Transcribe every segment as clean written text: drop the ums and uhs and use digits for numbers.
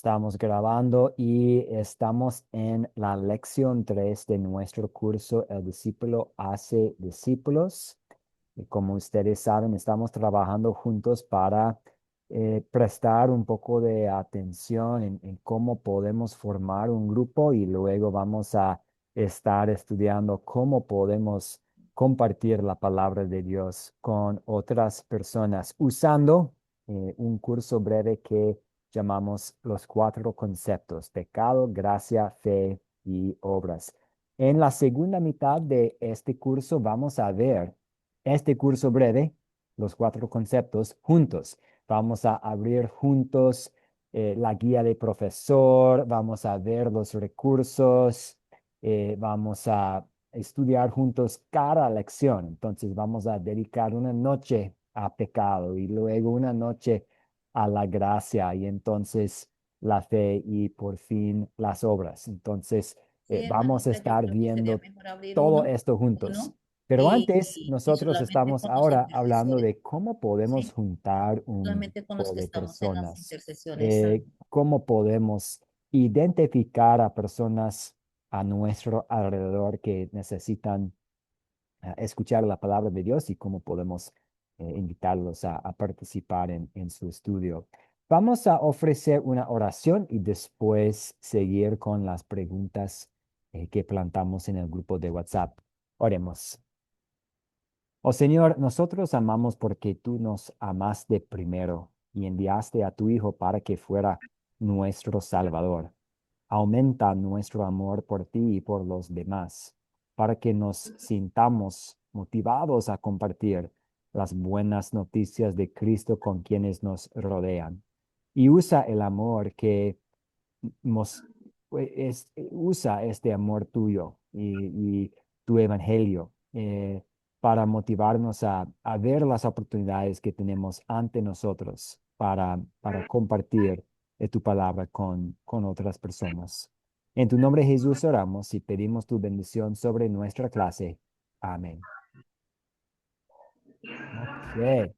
Estamos grabando y estamos en la lección 3 de nuestro curso El discípulo hace discípulos. Y como ustedes saben, estamos trabajando juntos para prestar un poco de atención en cómo podemos formar un grupo y luego vamos a estar estudiando cómo podemos compartir la palabra de Dios con otras personas usando un curso breve que llamamos los 4 conceptos: pecado, gracia, fe y obras. En la segunda mitad de este curso vamos a ver este curso breve, los 4 conceptos, juntos. Vamos a abrir juntos la guía de profesor, vamos a ver los recursos, vamos a estudiar juntos cada lección. Entonces vamos a dedicar una noche a pecado y luego una noche a la gracia y entonces la fe y por fin las obras. Entonces Sí, hermano, vamos a mira, yo estar creo que sería viendo mejor abrir todo uno, esto juntos. uno Pero antes, y nosotros solamente estamos con los ahora hablando intercesores, de cómo podemos ¿sí? juntar un Solamente con los grupo que de estamos en las personas, intercesiones. cómo podemos identificar a personas a nuestro alrededor que necesitan escuchar la palabra de Dios y cómo podemos invitarlos a participar en su estudio. Vamos a ofrecer una oración y después seguir con las preguntas que plantamos en el grupo de WhatsApp. Oremos. Oh Señor, nosotros amamos porque tú nos amaste primero y enviaste a tu Hijo para que fuera nuestro Salvador. Aumenta nuestro amor por ti y por los demás, para que nos sintamos motivados a compartir las buenas noticias de Cristo con quienes nos rodean. Y usa el amor que nos, usa este amor tuyo y tu evangelio para motivarnos a ver las oportunidades que tenemos ante nosotros para compartir tu palabra con otras personas. En tu nombre, Jesús, oramos y pedimos tu bendición sobre nuestra clase. Amén. Ok.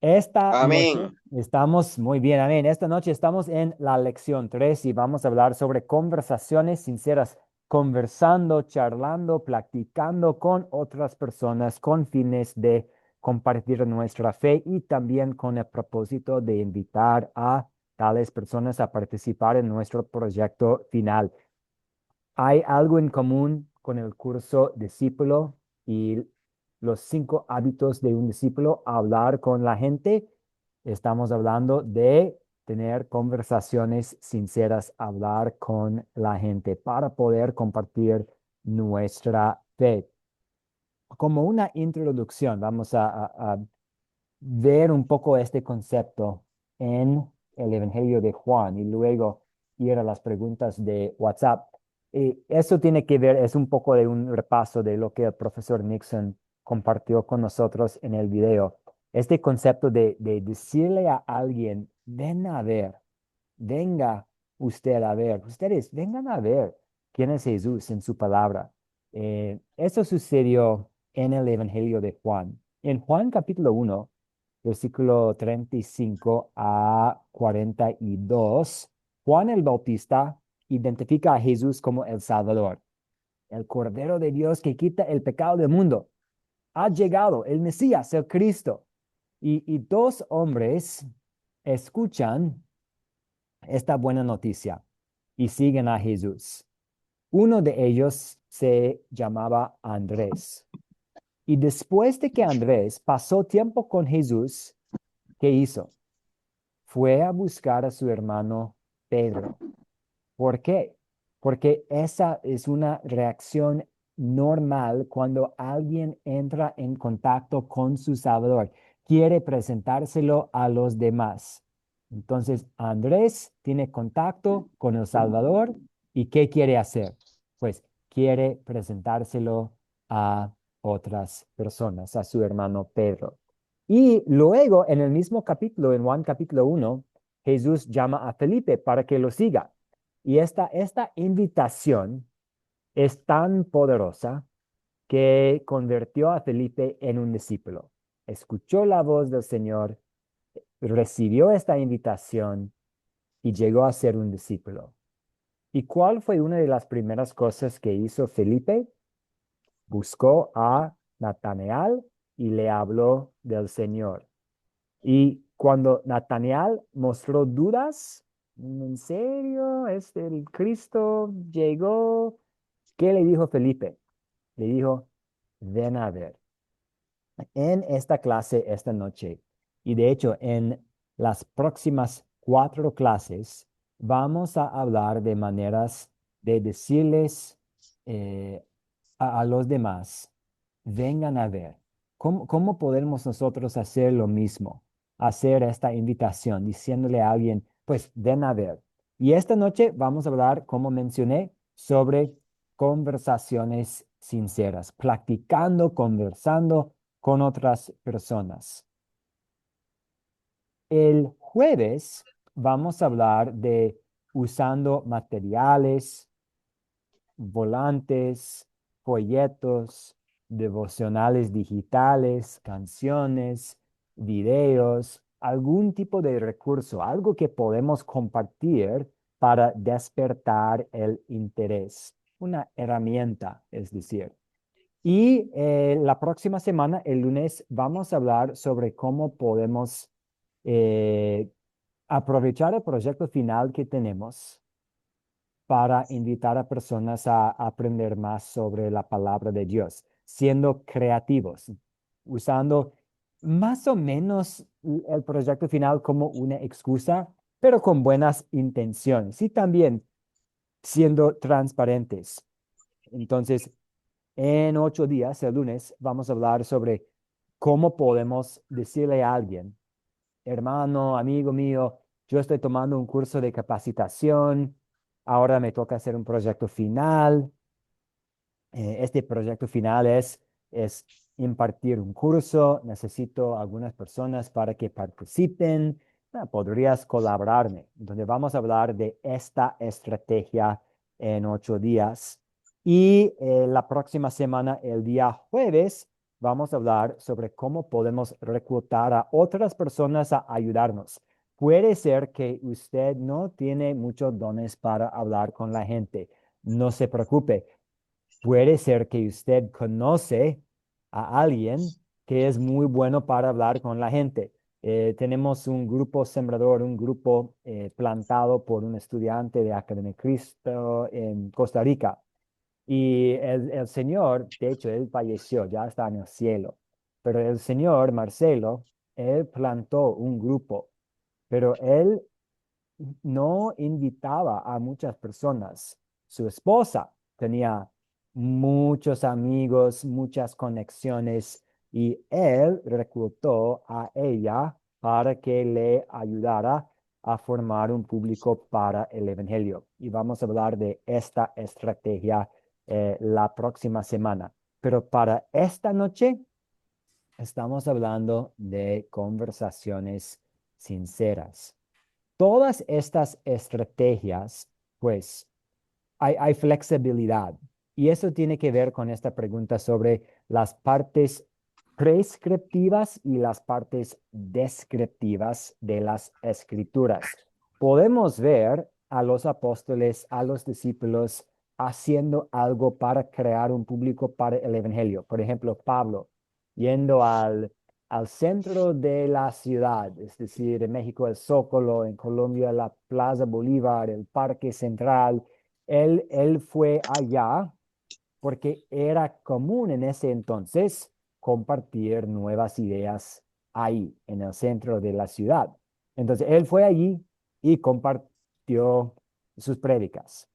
Esta noche Amén. estamos muy bien, amén. Esta noche estamos en la lección 3 y vamos a hablar sobre conversaciones sinceras, conversando, charlando, practicando con otras personas con fines de compartir nuestra fe y también con el propósito de invitar a tales personas a participar en nuestro proyecto final. ¿Hay algo en común con el curso discípulo y los 5 hábitos de un discípulo? Hablar con la gente. Estamos hablando de tener conversaciones sinceras, hablar con la gente para poder compartir nuestra fe. Como una introducción, vamos a ver un poco este concepto en el Evangelio de Juan y luego ir a las preguntas de WhatsApp. Y eso tiene que ver, es un poco de un repaso de lo que el profesor Nixon compartió con nosotros en el video. Este concepto de decirle a alguien, ven a ver, venga usted a ver, ustedes vengan a ver quién es Jesús en su palabra. Eso sucedió en el Evangelio de Juan. En Juan capítulo 1, versículo 35 a 42, Juan el Bautista identifica a Jesús como el Salvador, el Cordero de Dios que quita el pecado del mundo. Ha llegado el Mesías, el Cristo. Y 2 hombres escuchan esta buena noticia y siguen a Jesús. Uno de ellos se llamaba Andrés. Y después de que Andrés pasó tiempo con Jesús, ¿qué hizo? Fue a buscar a su hermano Pedro. ¿Por qué? Porque esa es una reacción normal cuando alguien entra en contacto con su Salvador. Quiere presentárselo a los demás. Entonces, Andrés tiene contacto con el Salvador y ¿qué quiere hacer? Pues quiere presentárselo a otras personas, a su hermano Pedro. Y luego, en el mismo capítulo, en Juan capítulo 1, Jesús llama a Felipe para que lo siga. Y esta invitación es tan poderosa que convirtió a Felipe en un discípulo. Escuchó la voz del Señor, recibió esta invitación y llegó a ser un discípulo. ¿Y cuál fue una de las primeras cosas que hizo Felipe? Buscó a Natanael y le habló del Señor. Y cuando Natanael mostró dudas, ¿en serio? ¿Es el Cristo? ¿Llegó? ¿Qué le dijo Felipe? Le dijo, ven a ver. En esta clase esta noche, y de hecho en las próximas 4 clases, vamos a hablar de maneras de decirles eh, a los demás, vengan a ver. ¿Cómo podemos nosotros hacer lo mismo? Hacer esta invitación, diciéndole a alguien, pues ven a ver. Y esta noche vamos a hablar, como mencioné, sobre conversaciones sinceras, practicando, conversando con otras personas. El jueves vamos a hablar de usando materiales, volantes, folletos, devocionales digitales, canciones, videos, algún tipo de recurso, algo que podemos compartir para despertar el interés, una herramienta, es decir. Y la próxima semana, el lunes, vamos a hablar sobre cómo podemos eh, aprovechar el proyecto final que tenemos para invitar a personas a aprender más sobre la palabra de Dios, siendo creativos, usando más o menos el proyecto final como una excusa, pero con buenas intenciones y también siendo transparentes. Entonces, en 8 días, el lunes, vamos a hablar sobre cómo podemos decirle a alguien, hermano, amigo mío, yo estoy tomando un curso de capacitación, ahora me toca hacer un proyecto final. Este proyecto final es impartir un curso, necesito algunas personas para que participen. Podrías colaborarme. Entonces vamos a hablar de esta estrategia en 8 días. Y la próxima semana, el día jueves, vamos a hablar sobre cómo podemos reclutar a otras personas a ayudarnos. Puede ser que usted no tiene muchos dones para hablar con la gente. No se preocupe. Puede ser que usted conoce a alguien que es muy bueno para hablar con la gente. Tenemos un grupo sembrador, un grupo plantado por un estudiante de Academia Cristo en Costa Rica. Y el señor, de hecho, él falleció, ya está en el cielo. Pero el señor Marcelo, él plantó un grupo, pero él no invitaba a muchas personas. Su esposa tenía muchos amigos, muchas conexiones y él reclutó a ella para que le ayudara a formar un público para el Evangelio. Y vamos a hablar de esta estrategia la próxima semana. Pero para esta noche estamos hablando de conversaciones sinceras. Todas estas estrategias, pues hay flexibilidad. Y eso tiene que ver con esta pregunta sobre las partes prescriptivas y las partes descriptivas de las escrituras. Podemos ver a los apóstoles, a los discípulos haciendo algo para crear un público para el evangelio. Por ejemplo, Pablo yendo al centro de la ciudad, es decir, en México el Zócalo, en Colombia la Plaza Bolívar, el Parque Central. Él fue allá porque era común en ese entonces compartir nuevas ideas ahí, en el centro de la ciudad. Entonces, él fue allí y compartió sus prédicas.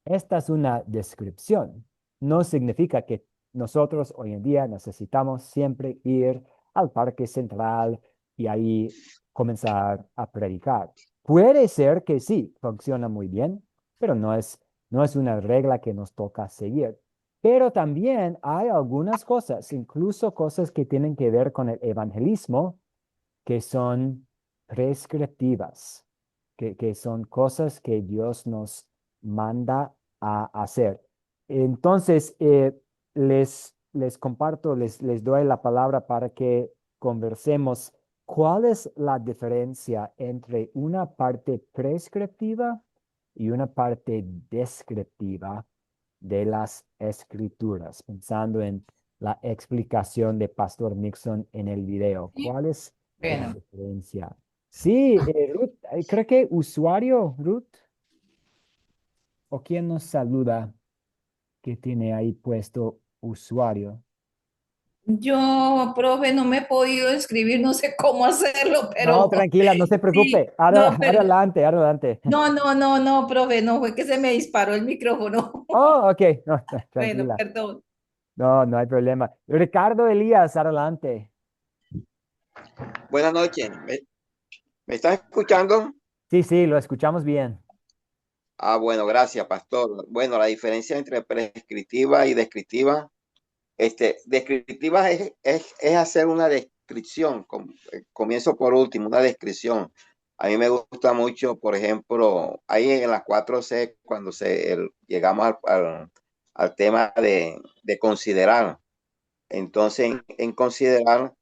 Esta es una descripción. No significa que nosotros hoy en día necesitamos siempre ir al Parque Central y ahí comenzar a predicar. Puede ser que sí, funciona muy bien, pero no es una regla que nos toca seguir. Pero también hay algunas cosas, incluso cosas que tienen que ver con el evangelismo, que son prescriptivas, que son cosas que Dios nos manda a hacer. Entonces, les comparto, les doy la palabra para que conversemos ¿Cuál es la diferencia entre una parte prescriptiva y una parte descriptiva de las escrituras? Pensando en la explicación de Pastor Nixon en el video. ¿Cuál es la Bueno, diferencia? Sí, Ruth, creo que usuario, Ruth, o quién nos saluda que tiene ahí puesto usuario. yo, profe, no me he podido escribir, no sé cómo hacerlo, No, pero tranquila, no se sí, preocupe. no, pero Adelante, adelante. no, profe, no, fue que se me disparó el micrófono. Oh, ok, no, Bueno, tranquila. perdón. No, no hay problema. Ricardo Elías, adelante. Buenas noches. ¿Me estás escuchando? Sí, sí, lo escuchamos bien. Bueno, gracias, pastor. Bueno, la diferencia entre prescriptiva y descriptiva, descriptiva es hacer una descripción, comienzo por último, una descripción. A mí me gusta mucho, por ejemplo, ahí en las 4C, cuando llegamos al tema de considerar. Entonces, en considerar,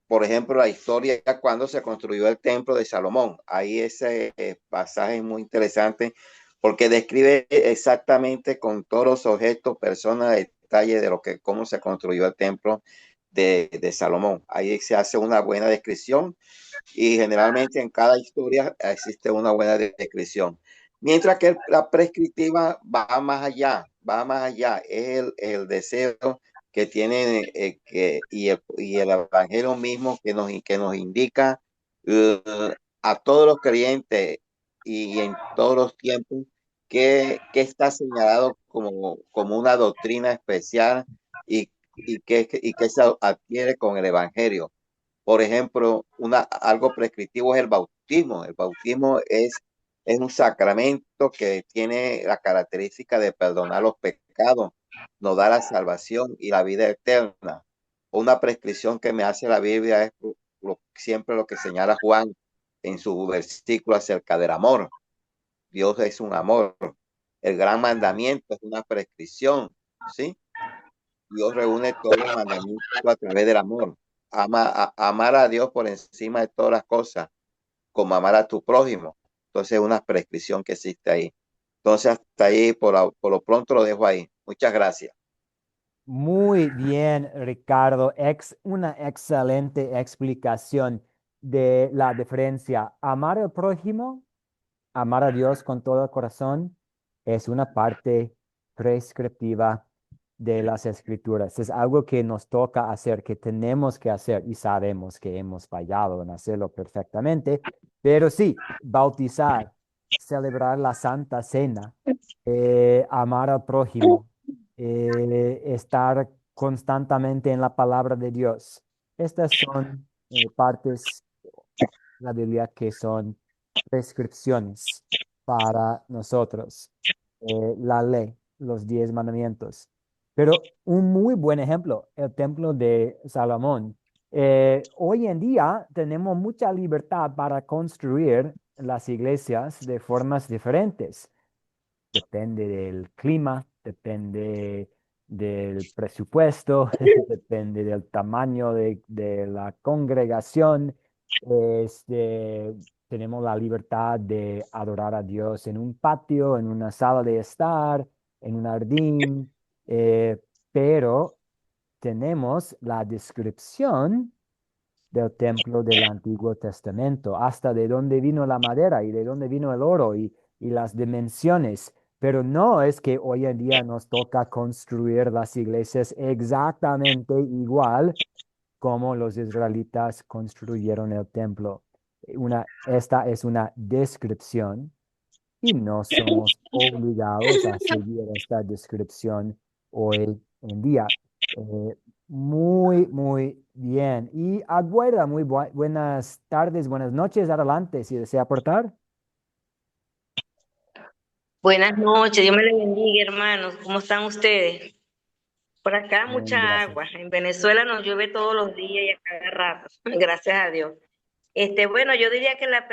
por ejemplo, la historia cuando se construyó el templo de Salomón. Ahí ese pasaje es muy interesante porque describe exactamente con todos los objetos, personas, detalles de cómo se construyó el templo de Salomón. Ahí se hace una buena descripción y generalmente en cada historia existe una buena descripción. Mientras que la prescriptiva va más allá, es el deseo que tiene y el evangelio mismo que nos indica uh, a todos los creyentes y en todos los tiempos que está señalado como una doctrina especial y que se adquiere con el evangelio. Por ejemplo, algo prescriptivo es el bautismo. El bautismo es un sacramento que tiene la característica de perdonar los pecados, nos da la salvación y la vida eterna. Una prescripción que me hace la Biblia es siempre lo que señala Juan en su versículo acerca del amor. Dios es un amor. El gran mandamiento es una prescripción, ¿sí? Dios reúne todos los mandamientos a través del amor. Amar a Dios por encima de todas las cosas, como amar a tu prójimo. Entonces, es una prescripción que existe ahí. Entonces, hasta ahí, por lo pronto lo dejo ahí. Muchas gracias. Muy bien, Ricardo. Una excelente explicación de la diferencia. Amar al prójimo, amar a Dios con todo el corazón, es una parte prescriptiva de las escrituras. Es algo que nos toca hacer, que tenemos que hacer y sabemos que hemos fallado en hacerlo perfectamente. Pero sí, bautizar, celebrar la Santa Cena, amar al prójimo, estar constantemente en la palabra de Dios. Estas son partes de la Biblia que son prescripciones para nosotros. La ley, los 10 mandamientos. Pero un muy buen ejemplo, el templo de Salomón. Hoy en día tenemos mucha libertad para construir las iglesias de formas diferentes. Depende del clima, depende del presupuesto, depende del tamaño de la congregación. Este, tenemos la libertad de adorar a Dios en un patio, en una sala de estar, en un jardín, pero tenemos la descripción del templo del Antiguo Testamento, hasta de dónde vino la madera y de dónde vino el oro y las dimensiones. Pero no es que hoy en día nos toca construir las iglesias exactamente igual como los israelitas construyeron el templo. Esta es una descripción y no somos obligados a seguir esta descripción hoy en día. Eh, muy bien. Y Aguarda, buenas tardes, buenas noches. Adelante, si desea aportar. Buenas noches, Dios me les bendiga, hermanos. ¿Cómo están ustedes? Por acá Bien, mucha gracias. agua. En Venezuela nos llueve todos los días y a cada rato. Gracias a Dios. Bueno, yo diría que la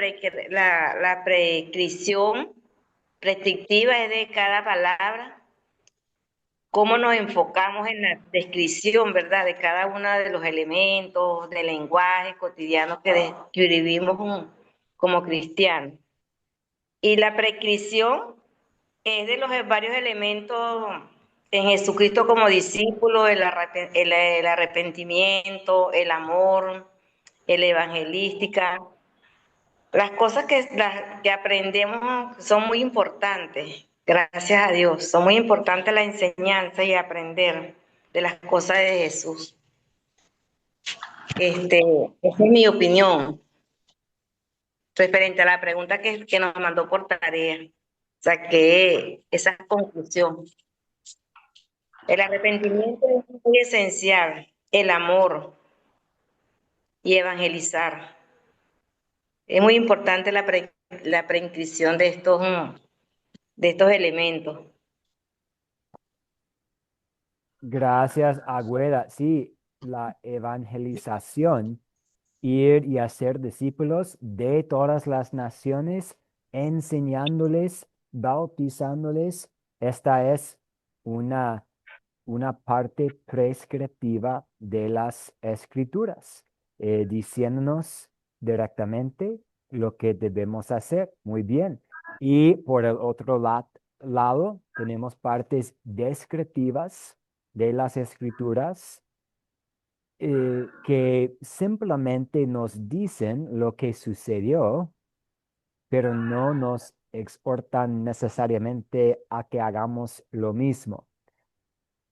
prescripción prescriptiva es de cada palabra cómo nos enfocamos en la descripción, ¿verdad? De cada uno de los elementos, del lenguaje cotidiano que vivimos como cristianos. Y la prescripción es de los varios elementos en Jesucristo como discípulo, el arrepentimiento, el amor, el evangelística. Las cosas que aprendemos son muy importantes, gracias a Dios. Son muy importantes la enseñanza y aprender de las cosas de Jesús. Esa es mi opinión referente a la pregunta que nos mandó por tarea. Saqué esa conclusión. El arrepentimiento es muy esencial, el amor y evangelizar. Es muy importante la preinscripción de estos elementos. Gracias, Agüeda. Sí, la evangelización, ir y hacer discípulos de todas las naciones, enseñándoles, bautizándoles. Esta es una, una parte prescriptiva de las escrituras, diciéndonos directamente lo que debemos hacer. Muy bien. Y por el otro lado, tenemos partes descriptivas de las escrituras que simplemente nos dicen lo que sucedió, pero no nos exhortan necesariamente a que hagamos lo mismo.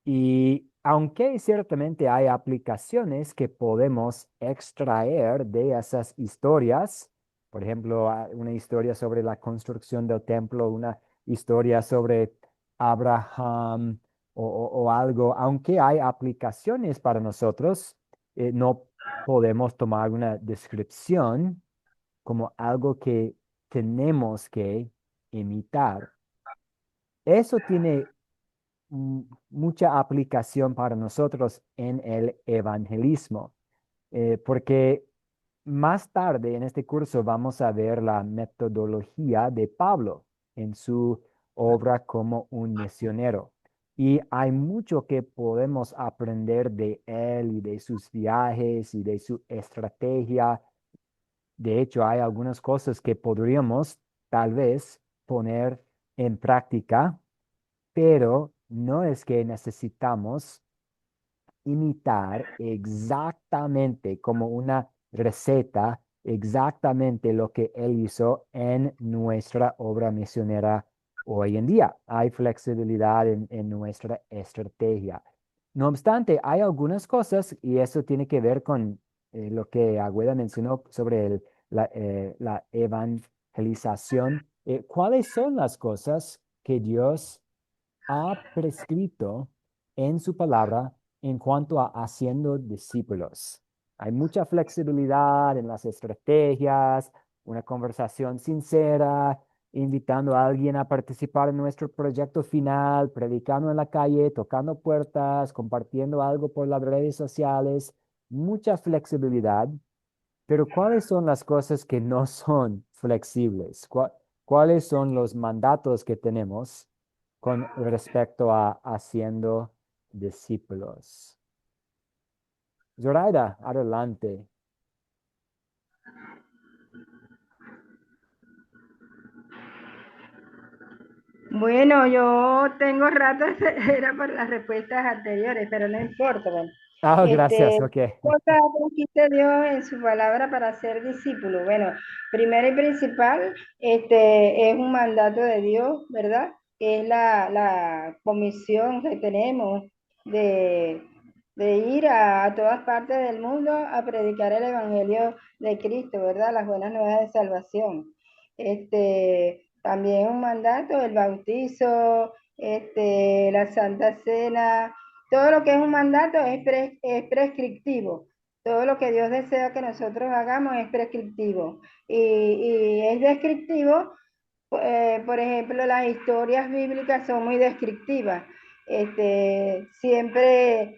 Y aunque ciertamente hay aplicaciones que podemos extraer de esas historias, por ejemplo, una historia sobre la construcción del templo, una historia sobre Abraham o algo, aunque hay aplicaciones para nosotros, no podemos tomar una descripción como algo que tenemos que imitar. Eso tiene mucha aplicación para nosotros en el evangelismo, porque más tarde en este curso vamos a ver la metodología de Pablo en su obra como un misionero. Y hay mucho que podemos aprender de él y de sus viajes y de su estrategia. De hecho, hay algunas cosas que podríamos tal vez poner en práctica, pero no es que necesitamos imitar exactamente como una receta, exactamente lo que él hizo en nuestra obra misionera hoy en día. Hay flexibilidad en nuestra estrategia. No obstante, hay algunas cosas, y eso tiene que ver con lo que Agüeda mencionó sobre la evangelización. ¿Cuáles son las cosas que Dios ha prescrito en su palabra en cuanto a haciendo discípulos? Hay mucha flexibilidad en las estrategias, una conversación sincera, invitando a alguien a participar en nuestro proyecto final, predicando en la calle, tocando puertas, compartiendo algo por las redes sociales, mucha flexibilidad. Pero ¿cuáles son las cosas que no son flexibles? ¿Cuáles son los mandatos que tenemos con respecto a haciendo discípulos? Zoraida, adelante. Bueno, yo tengo rato, era por las respuestas anteriores, pero no importa. Bueno, Ah, gracias, ok. cosa consiste Dios en su palabra para ser discípulo. Bueno, primero y principal, es un mandato de Dios, ¿verdad? Que es la comisión que tenemos de, de ir a todas partes del mundo a predicar el evangelio de Cristo, ¿verdad? Las buenas nuevas de salvación. También un mandato, el bautizo, la Santa Cena, todo lo que es un mandato es prescriptivo. Todo lo que Dios desea que nosotros hagamos es prescriptivo. Y es descriptivo, por ejemplo, las historias bíblicas son muy descriptivas. Siempre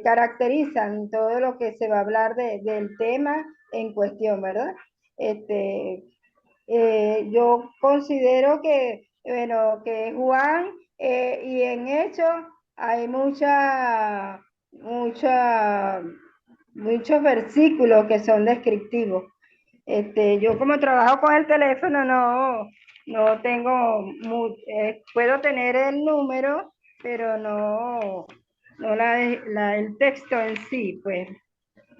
caracterizan todo lo que se va a hablar del tema en cuestión, ¿verdad? Este, yo considero que, bueno, que Juan y en Hechos hay muchos versículos que son descriptivos. Yo como trabajo con el teléfono no tengo, puedo tener el número, pero no el texto en sí, pues.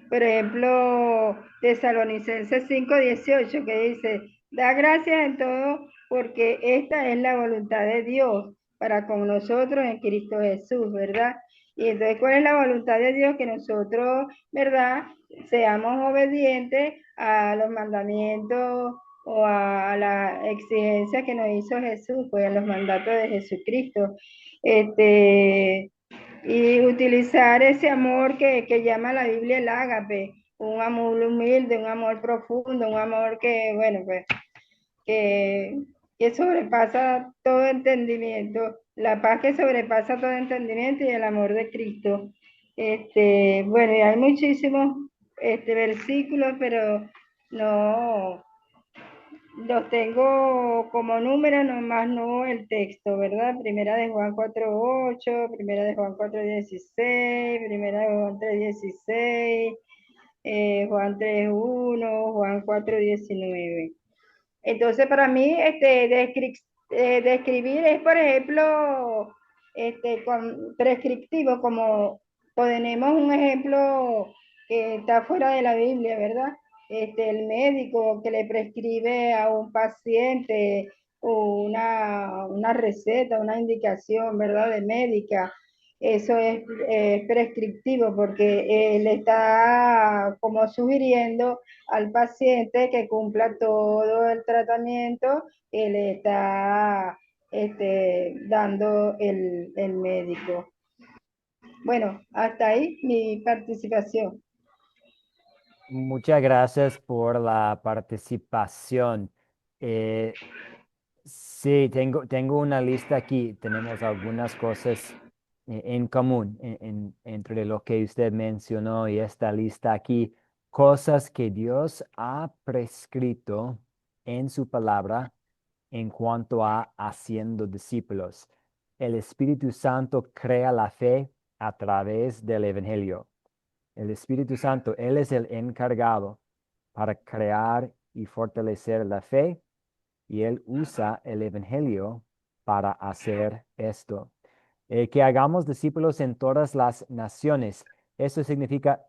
Por ejemplo, Tesalonicenses 5:18 que dice, da gracias en todo porque esta es la voluntad de Dios para con nosotros en Cristo Jesús, ¿verdad? Y entonces, ¿cuál es la voluntad de Dios? Que nosotros, ¿verdad? Seamos obedientes a los mandamientos o a la exigencia que nos hizo Jesús, pues a los mandatos de Jesucristo. Y utilizar ese amor que llama la Biblia el ágape, un amor humilde, un amor profundo, un amor que, bueno, pues, que, que sobrepasa todo entendimiento, la paz que sobrepasa todo entendimiento y el amor de Cristo. Bueno, y hay muchísimos versículos, pero no, los tengo como número, nomás no el texto, ¿verdad? Primera de Juan 4:8, primera de Juan 4:16, primera de Juan 3:16, Juan 3:1, Juan 4:19. Entonces, para mí, describir es, por ejemplo, prescriptivo, como tenemos un ejemplo que está fuera de la Biblia, ¿verdad? El médico que le prescribe a un paciente una receta, una indicación, ¿verdad? De médica. Eso es prescriptivo porque le está como sugiriendo al paciente que cumpla todo el tratamiento que le está dando el médico. Bueno, hasta ahí mi participación. Muchas gracias por la participación. Eh, sí, tengo una lista aquí. Tenemos algunas cosas en común entre lo que usted mencionó y esta lista aquí. Cosas que Dios ha prescrito en su palabra en cuanto a haciendo discípulos. El Espíritu Santo crea la fe a través del Evangelio. El Espíritu Santo, Él es el encargado para crear y fortalecer la fe y Él usa el Evangelio para hacer esto. Que hagamos discípulos en todas las naciones. Eso significa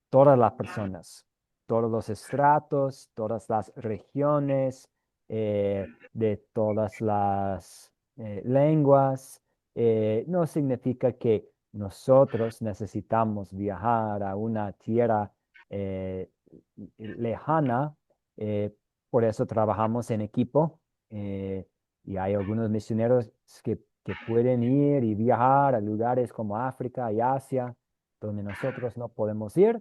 todas las personas, todos los estratos, todas las regiones, de todas las lenguas. No significa que nosotros necesitamos viajar a una tierra eh, lejana. eh, por eso trabajamos en equipo, y hay algunos misioneros que pueden ir y viajar a lugares como África y Asia, donde nosotros no podemos ir,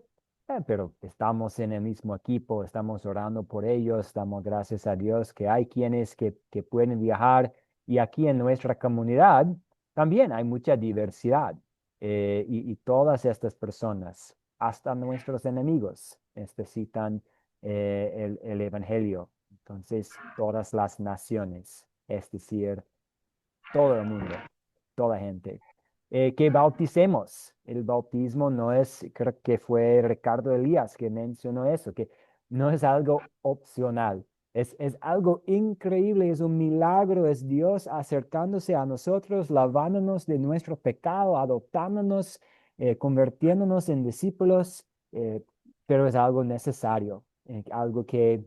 pero estamos en el mismo equipo, estamos orando por ellos, damos gracias a Dios que hay quienes que pueden viajar, y aquí en nuestra comunidad también hay mucha diversidad, y todas estas personas, hasta nuestros enemigos, necesitan el Evangelio. Entonces, todas las naciones, es decir, todo el mundo, toda gente. Que bauticemos. El bautismo no es, creo que fue Ricardo Elías que mencionó eso, que no es algo opcional. Es algo increíble, es un milagro, es Dios acercándose a nosotros, lavándonos de nuestro pecado, adoptándonos, convirtiéndonos en discípulos, pero es algo necesario, algo que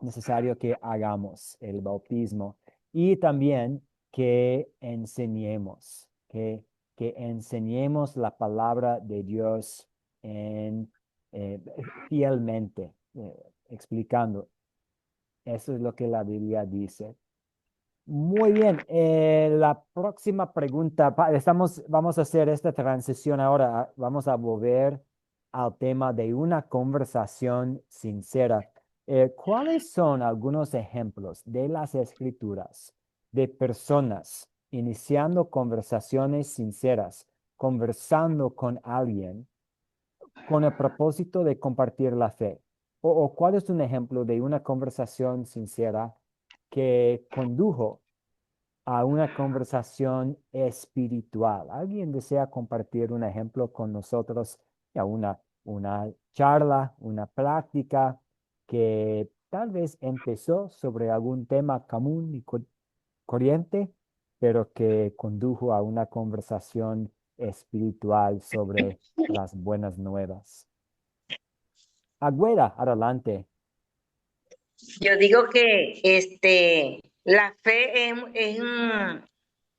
necesario que hagamos el bautismo, y también que enseñemos, que enseñemos la palabra de Dios en, eh, fielmente, explicando. Eso es lo que la Biblia dice. Muy bien, la próxima pregunta, vamos a hacer esta transición ahora, vamos a volver al tema de una conversación sincera. ¿Cuáles son algunos ejemplos de las escrituras de personas iniciando conversaciones sinceras, conversando con alguien con el propósito de compartir la fe? O cuál es un ejemplo de una conversación sincera que condujo a una conversación espiritual. ¿Alguien desea compartir un ejemplo con nosotros? Ya una charla, una práctica que tal vez empezó sobre algún tema común y corriente, pero que condujo a una conversación espiritual sobre las buenas nuevas. Agüera, adelante. Yo digo que la fe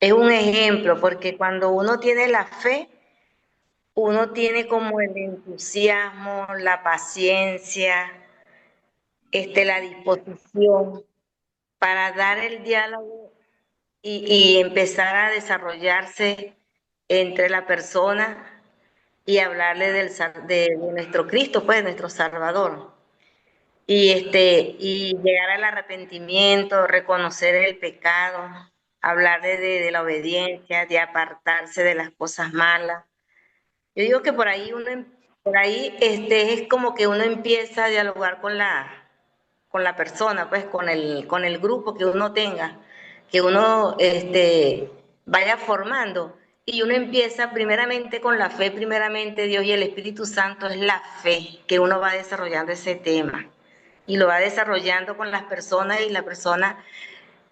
es un ejemplo, porque cuando uno tiene la fe, uno tiene como el entusiasmo, la paciencia, la disposición para dar el diálogo y empezar a desarrollarse entre la persona y hablarle de nuestro Cristo, pues, de nuestro Salvador. Y llegar al arrepentimiento, reconocer el pecado, hablar de la obediencia, de apartarse de las cosas malas. Yo digo que por ahí es como que uno empieza a dialogar con la persona, pues con el grupo que uno tenga, que uno vaya formando. Y uno empieza primeramente con la fe, primeramente Dios y el Espíritu Santo es la fe, que uno va desarrollando ese tema. Y lo va desarrollando con las personas y la persona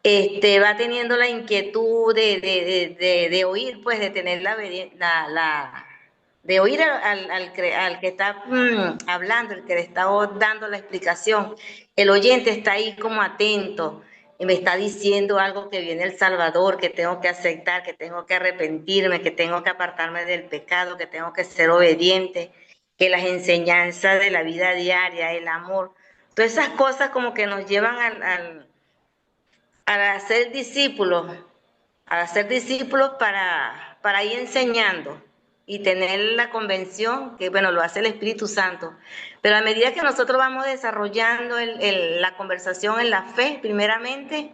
va teniendo la inquietud de oír, pues de tener de oír al que está hablando, el que le está dando la explicación. El oyente está ahí como atento y me está diciendo algo que viene el Salvador, que tengo que aceptar, que tengo que arrepentirme, que tengo que apartarme del pecado, que tengo que ser obediente, que las enseñanzas de la vida diaria, el amor, todas esas cosas como que nos llevan a ser discípulos, para ir enseñando y tener la convención que, bueno, lo hace el Espíritu Santo. Pero a medida que nosotros vamos desarrollando la conversación en la fe, primeramente,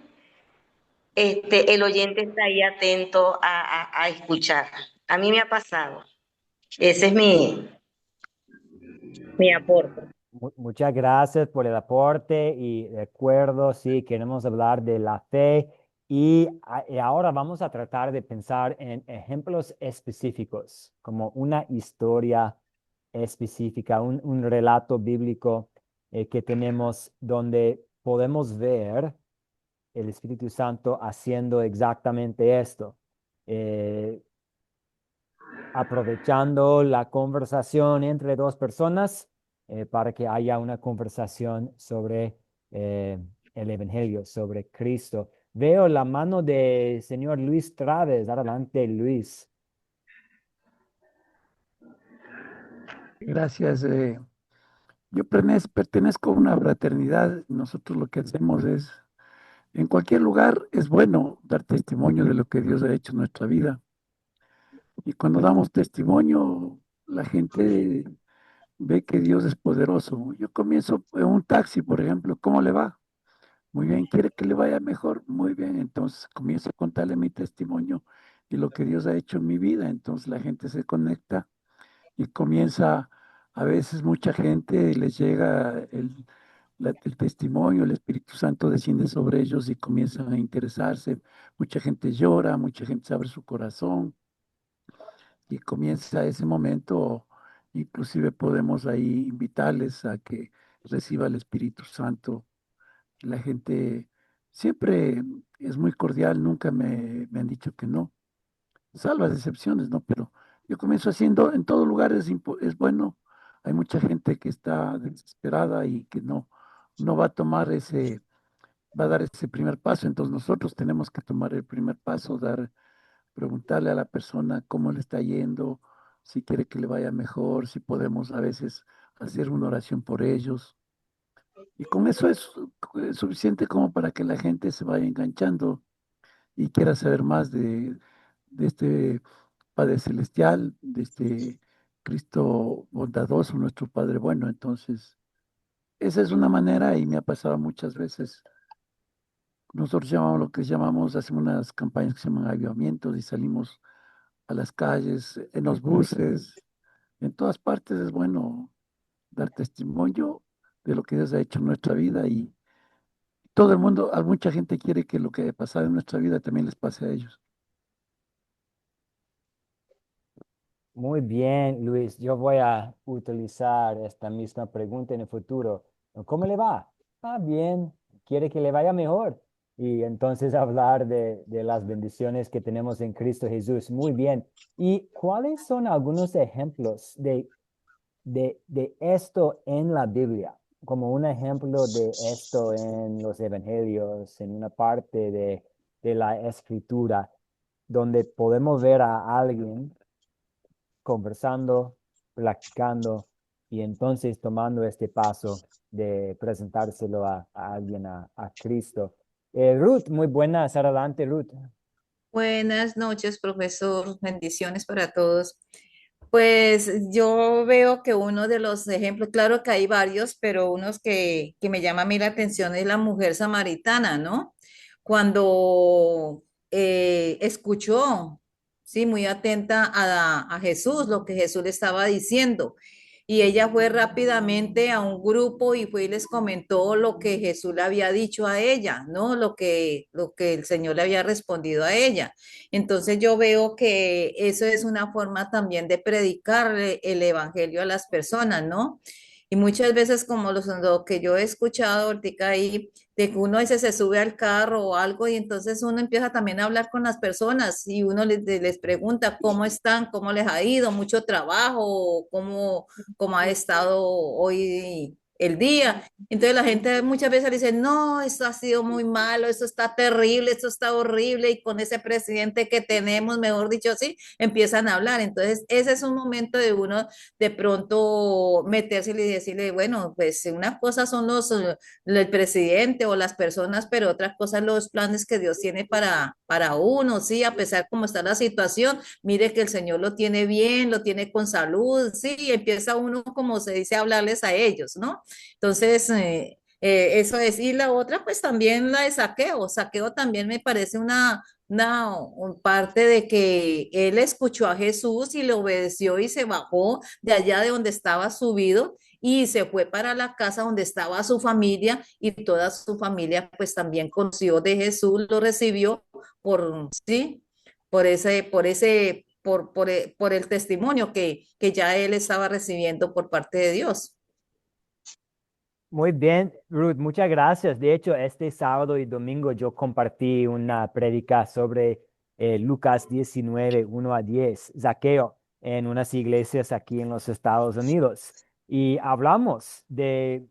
el oyente está ahí atento a escuchar. A mí me ha pasado. Ese es mi aporte. Muchas gracias por el aporte y de acuerdo, sí, queremos hablar de la fe y ahora vamos a tratar de pensar en ejemplos específicos, como una historia específica, un relato bíblico que tenemos donde podemos ver el Espíritu Santo haciendo exactamente esto. Eh, Aprovechando la conversación entre dos personas para que haya una conversación sobre eh, el Evangelio, sobre Cristo. Veo la mano de señor Luis Traves. Adelante, Luis. Gracias. Yo pertenezco a una fraternidad. Nosotros lo que hacemos es, en cualquier lugar es bueno dar testimonio de lo que Dios ha hecho en nuestra vida. Y cuando damos testimonio, la gente ve que Dios es poderoso. Yo comienzo en un taxi, por ejemplo, ¿cómo le va? Muy bien, ¿quiere que le vaya mejor? Muy bien, entonces comienzo a contarle mi testimonio y lo que Dios ha hecho en mi vida. Entonces la gente se conecta y comienza, a veces mucha gente les llega el testimonio, el Espíritu Santo desciende sobre ellos y comienzan a interesarse. Mucha gente llora, mucha gente se abre su corazón y comienza ese momento, inclusive podemos ahí invitarles a que reciba el Espíritu Santo. La gente siempre es muy cordial, nunca me han dicho que no, salvas excepciones, ¿no? Pero yo comienzo haciendo, en todo lugar es bueno, hay mucha gente que está desesperada y que no va a tomar va a dar ese primer paso, entonces nosotros tenemos que tomar el primer paso, preguntarle a la persona cómo le está yendo, si quiere que le vaya mejor, si podemos a veces hacer una oración por ellos. Y con eso es suficiente como para que la gente se vaya enganchando y quiera saber más de este Padre Celestial, de este Cristo bondadoso, nuestro Padre bueno. Entonces, esa es una manera y me ha pasado muchas veces. Nosotros llamamos lo que llamamos, hacemos unas campañas que se llaman avivamientos y salimos a las calles, en los buses, en todas partes es bueno dar testimonio de lo que Dios ha hecho en nuestra vida y todo el mundo, a mucha gente quiere que lo que ha pasado en nuestra vida también les pase a ellos. Muy bien, Luis. Yo voy a utilizar esta misma pregunta en el futuro. ¿Cómo le va? Ah, bien. ¿Quiere que le vaya mejor? Y entonces hablar de las bendiciones que tenemos en Cristo Jesús. Muy bien. ¿Y cuáles son algunos ejemplos de esto en la Biblia? Como un ejemplo de esto en los evangelios, en una parte de la escritura, donde podemos ver a alguien conversando, platicando y entonces tomando este paso de presentárselo a alguien, a Cristo. Ruth, muy buenas, adelante, Ruth. Buenas noches, profesor. Bendiciones para todos. Pues yo veo que uno de los ejemplos, claro que hay varios, pero unos que me llama a mí la atención es la mujer samaritana, ¿no? Cuando escuchó, sí, muy atenta a Jesús, lo que Jesús le estaba diciendo. Y ella fue rápidamente a un grupo y fue y les comentó lo que Jesús le había dicho a ella, ¿no? Lo que el Señor le había respondido a ella. Entonces yo veo que eso es una forma también de predicar el evangelio a las personas, ¿no? Y muchas veces como lo que yo he escuchado ahorita ahí, de que uno a veces se sube al carro o algo y entonces uno empieza también a hablar con las personas y uno les pregunta cómo están, cómo les ha ido, mucho trabajo, cómo ha estado hoy el día. Entonces la gente muchas veces dice, no, esto ha sido muy malo, esto está terrible, esto está horrible y con ese presidente que tenemos, mejor dicho, sí, empiezan a hablar. Entonces ese es un momento de uno de pronto meterse y decirle, bueno, pues una cosa son el presidente o las personas, pero otras cosas los planes que Dios tiene para uno, sí, a pesar como está la situación, mire que el Señor lo tiene bien, lo tiene con salud, sí, y empieza uno, como se dice, a hablarles a ellos, ¿no? Entonces, eso es. Y la otra, pues también la de saqueo. Saqueo también me parece una parte de que él escuchó a Jesús y le obedeció y se bajó de allá de donde estaba subido y se fue para la casa donde estaba su familia y toda su familia pues también conoció de Jesús, lo recibió sí, por el testimonio que ya él estaba recibiendo por parte de Dios. Muy bien, Ruth, muchas gracias. De hecho, este sábado y domingo yo compartí una prédica sobre Lucas 19, 1 a 10, Zaqueo, en unas iglesias aquí en los Estados Unidos. Y hablamos de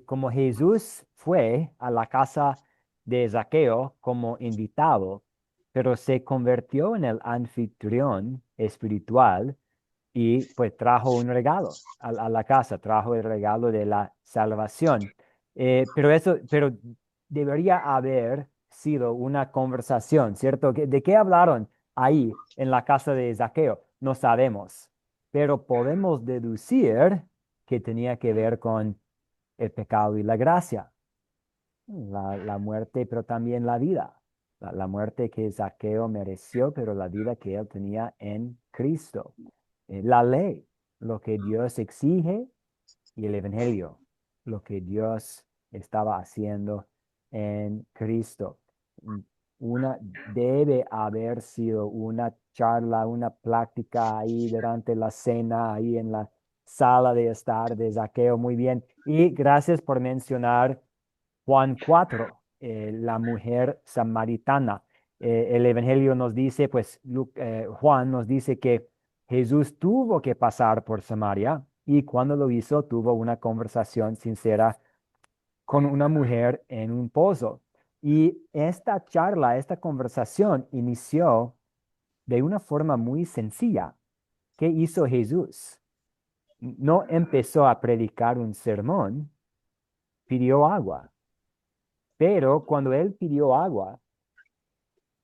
cómo Jesús fue a la casa de Zaqueo como invitado, pero se convirtió en el anfitrión espiritual y pues trajo un regalo a la casa, trajo el regalo de la salvación. Pero debería haber sido una conversación, ¿cierto? ¿De qué hablaron ahí en la casa de Zaqueo? No sabemos, pero podemos deducir que tenía que ver con el pecado y la gracia, la muerte, pero también la vida. La muerte que Zaqueo mereció, pero la vida que él tenía en Cristo. La ley, lo que Dios exige, y el evangelio, lo que Dios estaba haciendo en Cristo. Mm, debe haber sido una charla, una plática ahí durante la cena, ahí en la sala de estar de Zaqueo. Muy bien. Y gracias por mencionar Juan 4, la mujer samaritana. El Evangelio nos dice, pues Juan nos dice que Jesús tuvo que pasar por Samaria y cuando lo hizo tuvo una conversación sincera con una mujer en un pozo. Y esta charla, esta conversación inició de una forma muy sencilla. ¿Qué hizo Jesús? No empezó a predicar un sermón, pidió agua. Pero cuando él pidió agua,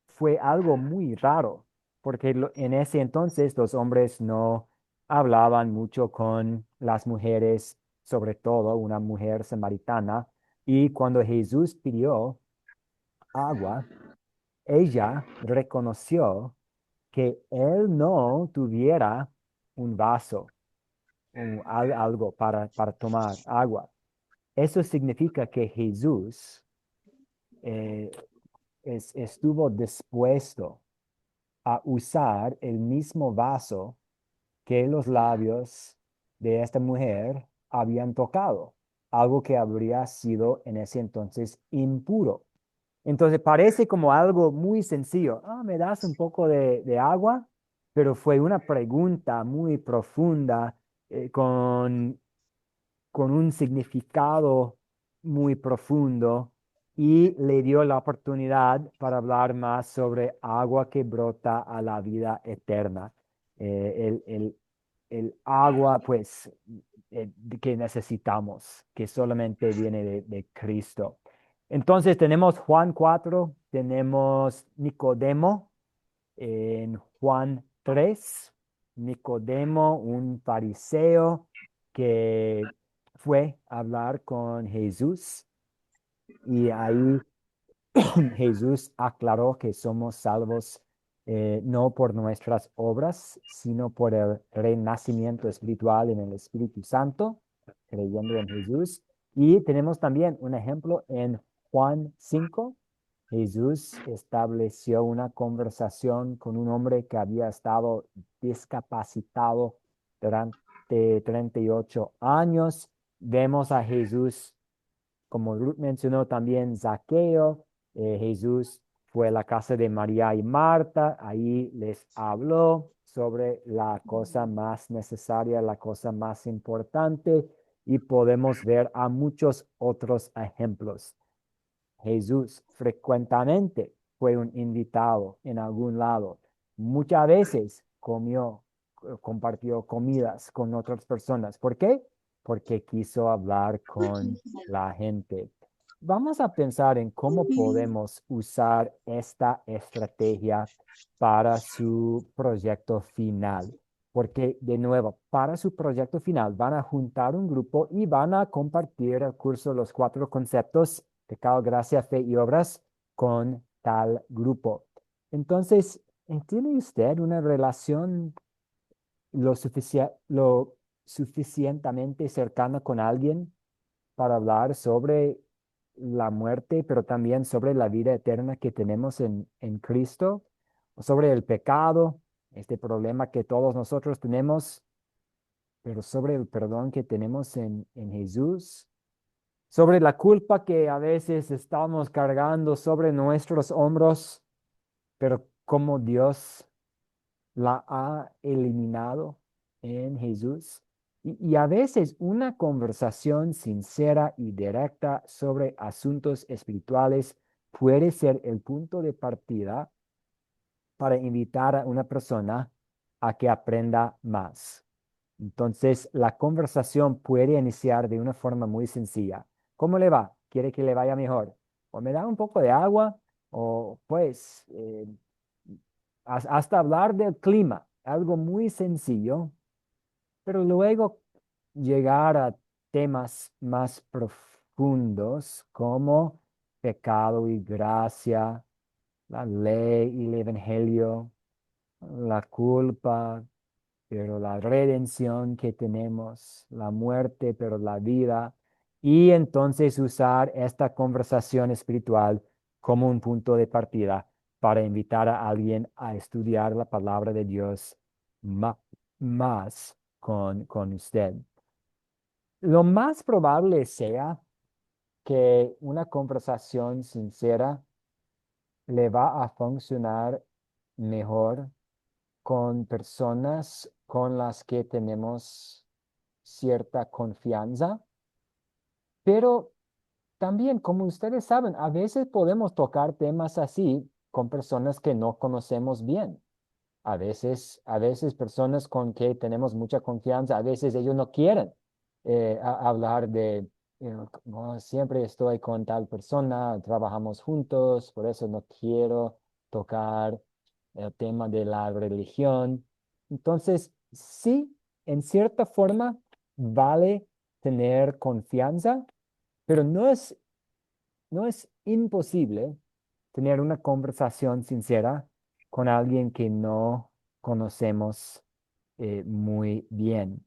fue algo muy raro, porque en ese entonces los hombres no hablaban mucho con las mujeres, sobre todo una mujer samaritana, y cuando Jesús pidió agua, ella reconoció que él no tuviera un vaso, algo para tomar agua. Eso significa que Jesús eh, estuvo dispuesto a usar el mismo vaso que los labios de esta mujer habían tocado, algo que habría sido en ese entonces impuro. Entonces parece como algo muy sencillo. Ah, ¿me das un poco de agua? Pero fue una pregunta muy profunda, con un significado muy profundo, y le dio la oportunidad para hablar más sobre agua que brota a la vida eterna. El agua, pues, que necesitamos, que solamente viene de Cristo. Entonces tenemos Juan 4, tenemos Nicodemo en Juan 3. Nicodemo, un fariseo que fue a hablar con Jesús, y ahí Jesús aclaró que somos salvos, no por nuestras obras, sino por el renacimiento espiritual en el Espíritu Santo, creyendo en Jesús. Y tenemos también un ejemplo en Juan 5. Jesús estableció una conversación con un hombre que había estado discapacitado durante 38 años. Vemos a Jesús, como Ruth mencionó, también Zaqueo. Jesús fue a la casa de María y Marta, ahí les habló sobre la cosa más necesaria, la cosa más importante, y podemos ver a muchos otros ejemplos. Jesús frecuentemente fue un invitado en algún lado. Muchas veces compartió comidas con otras personas. ¿Por qué? Porque quiso hablar con la gente. Vamos a pensar en cómo podemos usar esta estrategia para su proyecto final. Porque, de nuevo, para su proyecto final van a juntar un grupo y van a compartir el curso Los Cuatro Conceptos: pecado, gracia, fe y obras, con tal grupo. Entonces, ¿tiene usted una relación lo suficientemente cercana con alguien para hablar sobre la muerte, pero también sobre la vida eterna que tenemos en Cristo, o sobre el pecado, este problema que todos nosotros tenemos, pero sobre el perdón que tenemos en Jesús? Sobre la culpa que a veces estamos cargando sobre nuestros hombros, pero como Dios la ha eliminado en Jesús. Y a veces una conversación sincera y directa sobre asuntos espirituales puede ser el punto de partida para invitar a una persona a que aprenda más. Entonces, la conversación puede iniciar de una forma muy sencilla. ¿Cómo le va? ¿Quiere que le vaya mejor? ¿O me da un poco de agua? O pues, hasta hablar del clima, algo muy sencillo, pero luego llegar a temas más profundos como pecado y gracia, la ley y el evangelio, la culpa, pero la redención que tenemos, la muerte, pero la vida, y entonces usar esta conversación espiritual como un punto de partida para invitar a alguien a estudiar la palabra de Dios más con usted. Lo más probable sea que una conversación sincera le va a funcionar mejor con personas con las que tenemos cierta confianza, pero también, como ustedes saben, a veces podemos tocar temas así con personas que no conocemos bien. A veces personas con que tenemos mucha confianza, a veces ellos no quieren hablar de, "No, siempre estoy con tal persona, trabajamos juntos, por eso no quiero tocar el tema de la religión". Entonces, sí, en cierta forma vale tener confianza, pero no es imposible tener una conversación sincera con alguien que no conocemos muy bien.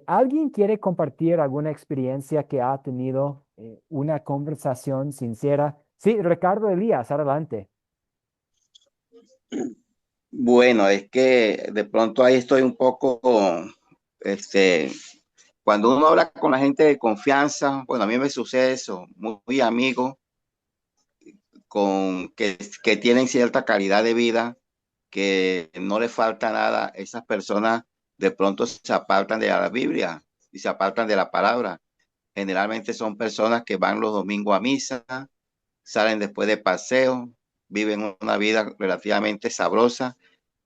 ¿Alguien quiere compartir alguna experiencia que ha tenido una conversación sincera Sí, Ricardo Elías, adelante. Bueno, es que de pronto ahí estoy un poco, este, cuando uno habla con la gente de confianza, bueno, a mí me sucede eso, muy amigo, que tienen cierta calidad de vida, que no les falta nada, esas personas de pronto se apartan de la Biblia y se apartan de la palabra. Generalmente son personas que van los domingos a misa, salen después de paseo, viven una vida relativamente sabrosa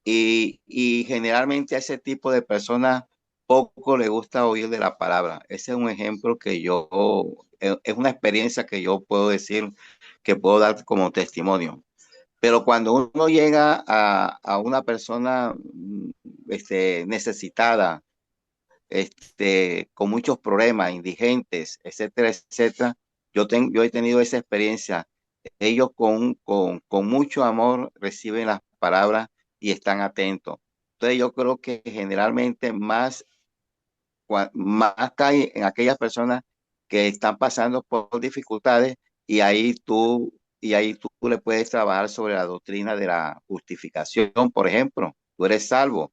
y generalmente a ese tipo de personas poco le gusta oír de la palabra. Ese es un ejemplo es una experiencia que yo puedo decir, que puedo dar como testimonio. Pero cuando uno llega a una persona necesitada, con muchos problemas, indigentes, etcétera, etcétera, yo he tenido esa experiencia. Ellos con mucho amor reciben las palabras y están atentos. Entonces yo creo que generalmente más cae en aquellas personas que están pasando por dificultades y ahí tú le puedes trabajar sobre la doctrina de la justificación, por ejemplo. Tú eres salvo,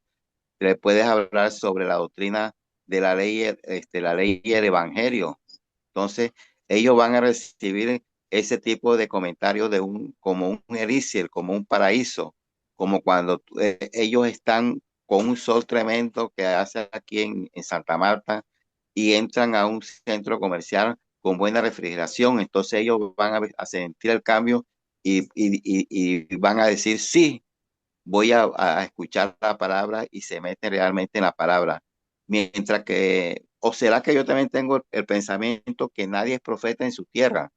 le puedes hablar sobre la doctrina de la ley y el evangelio. Entonces, ellos van a recibir ese tipo de comentarios como un elixir, como un paraíso, como cuando ellos están con un sol tremendo que hace aquí en Santa Marta y entran a un centro comercial con buena refrigeración. Entonces ellos van a sentir el cambio y van a decir, sí, voy a escuchar la palabra y se meten realmente en la palabra. Mientras que, o será que yo también tengo el pensamiento que nadie es profeta en su tierra.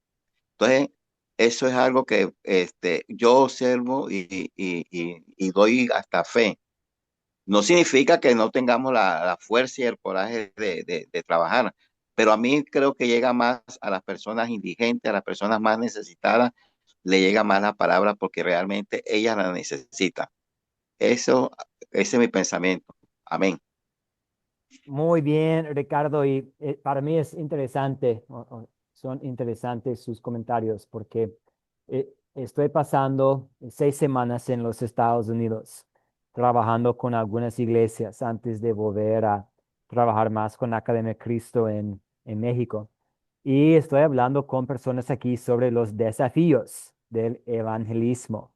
Entonces, eso es algo que yo observo y doy hasta fe. No significa que no tengamos la fuerza y el coraje de trabajar, pero a mí creo que llega más a las personas indigentes, a las personas más necesitadas, le llega más la palabra porque realmente ellas la necesitan. Eso, ese es mi pensamiento. Amén. Muy bien, Ricardo, y para mí es interesante, son interesantes sus comentarios porque estoy pasando 6 semanas en los Estados Unidos trabajando con algunas iglesias antes de volver a trabajar más con Academia Cristo en México. Y estoy hablando con personas aquí sobre los desafíos del evangelismo.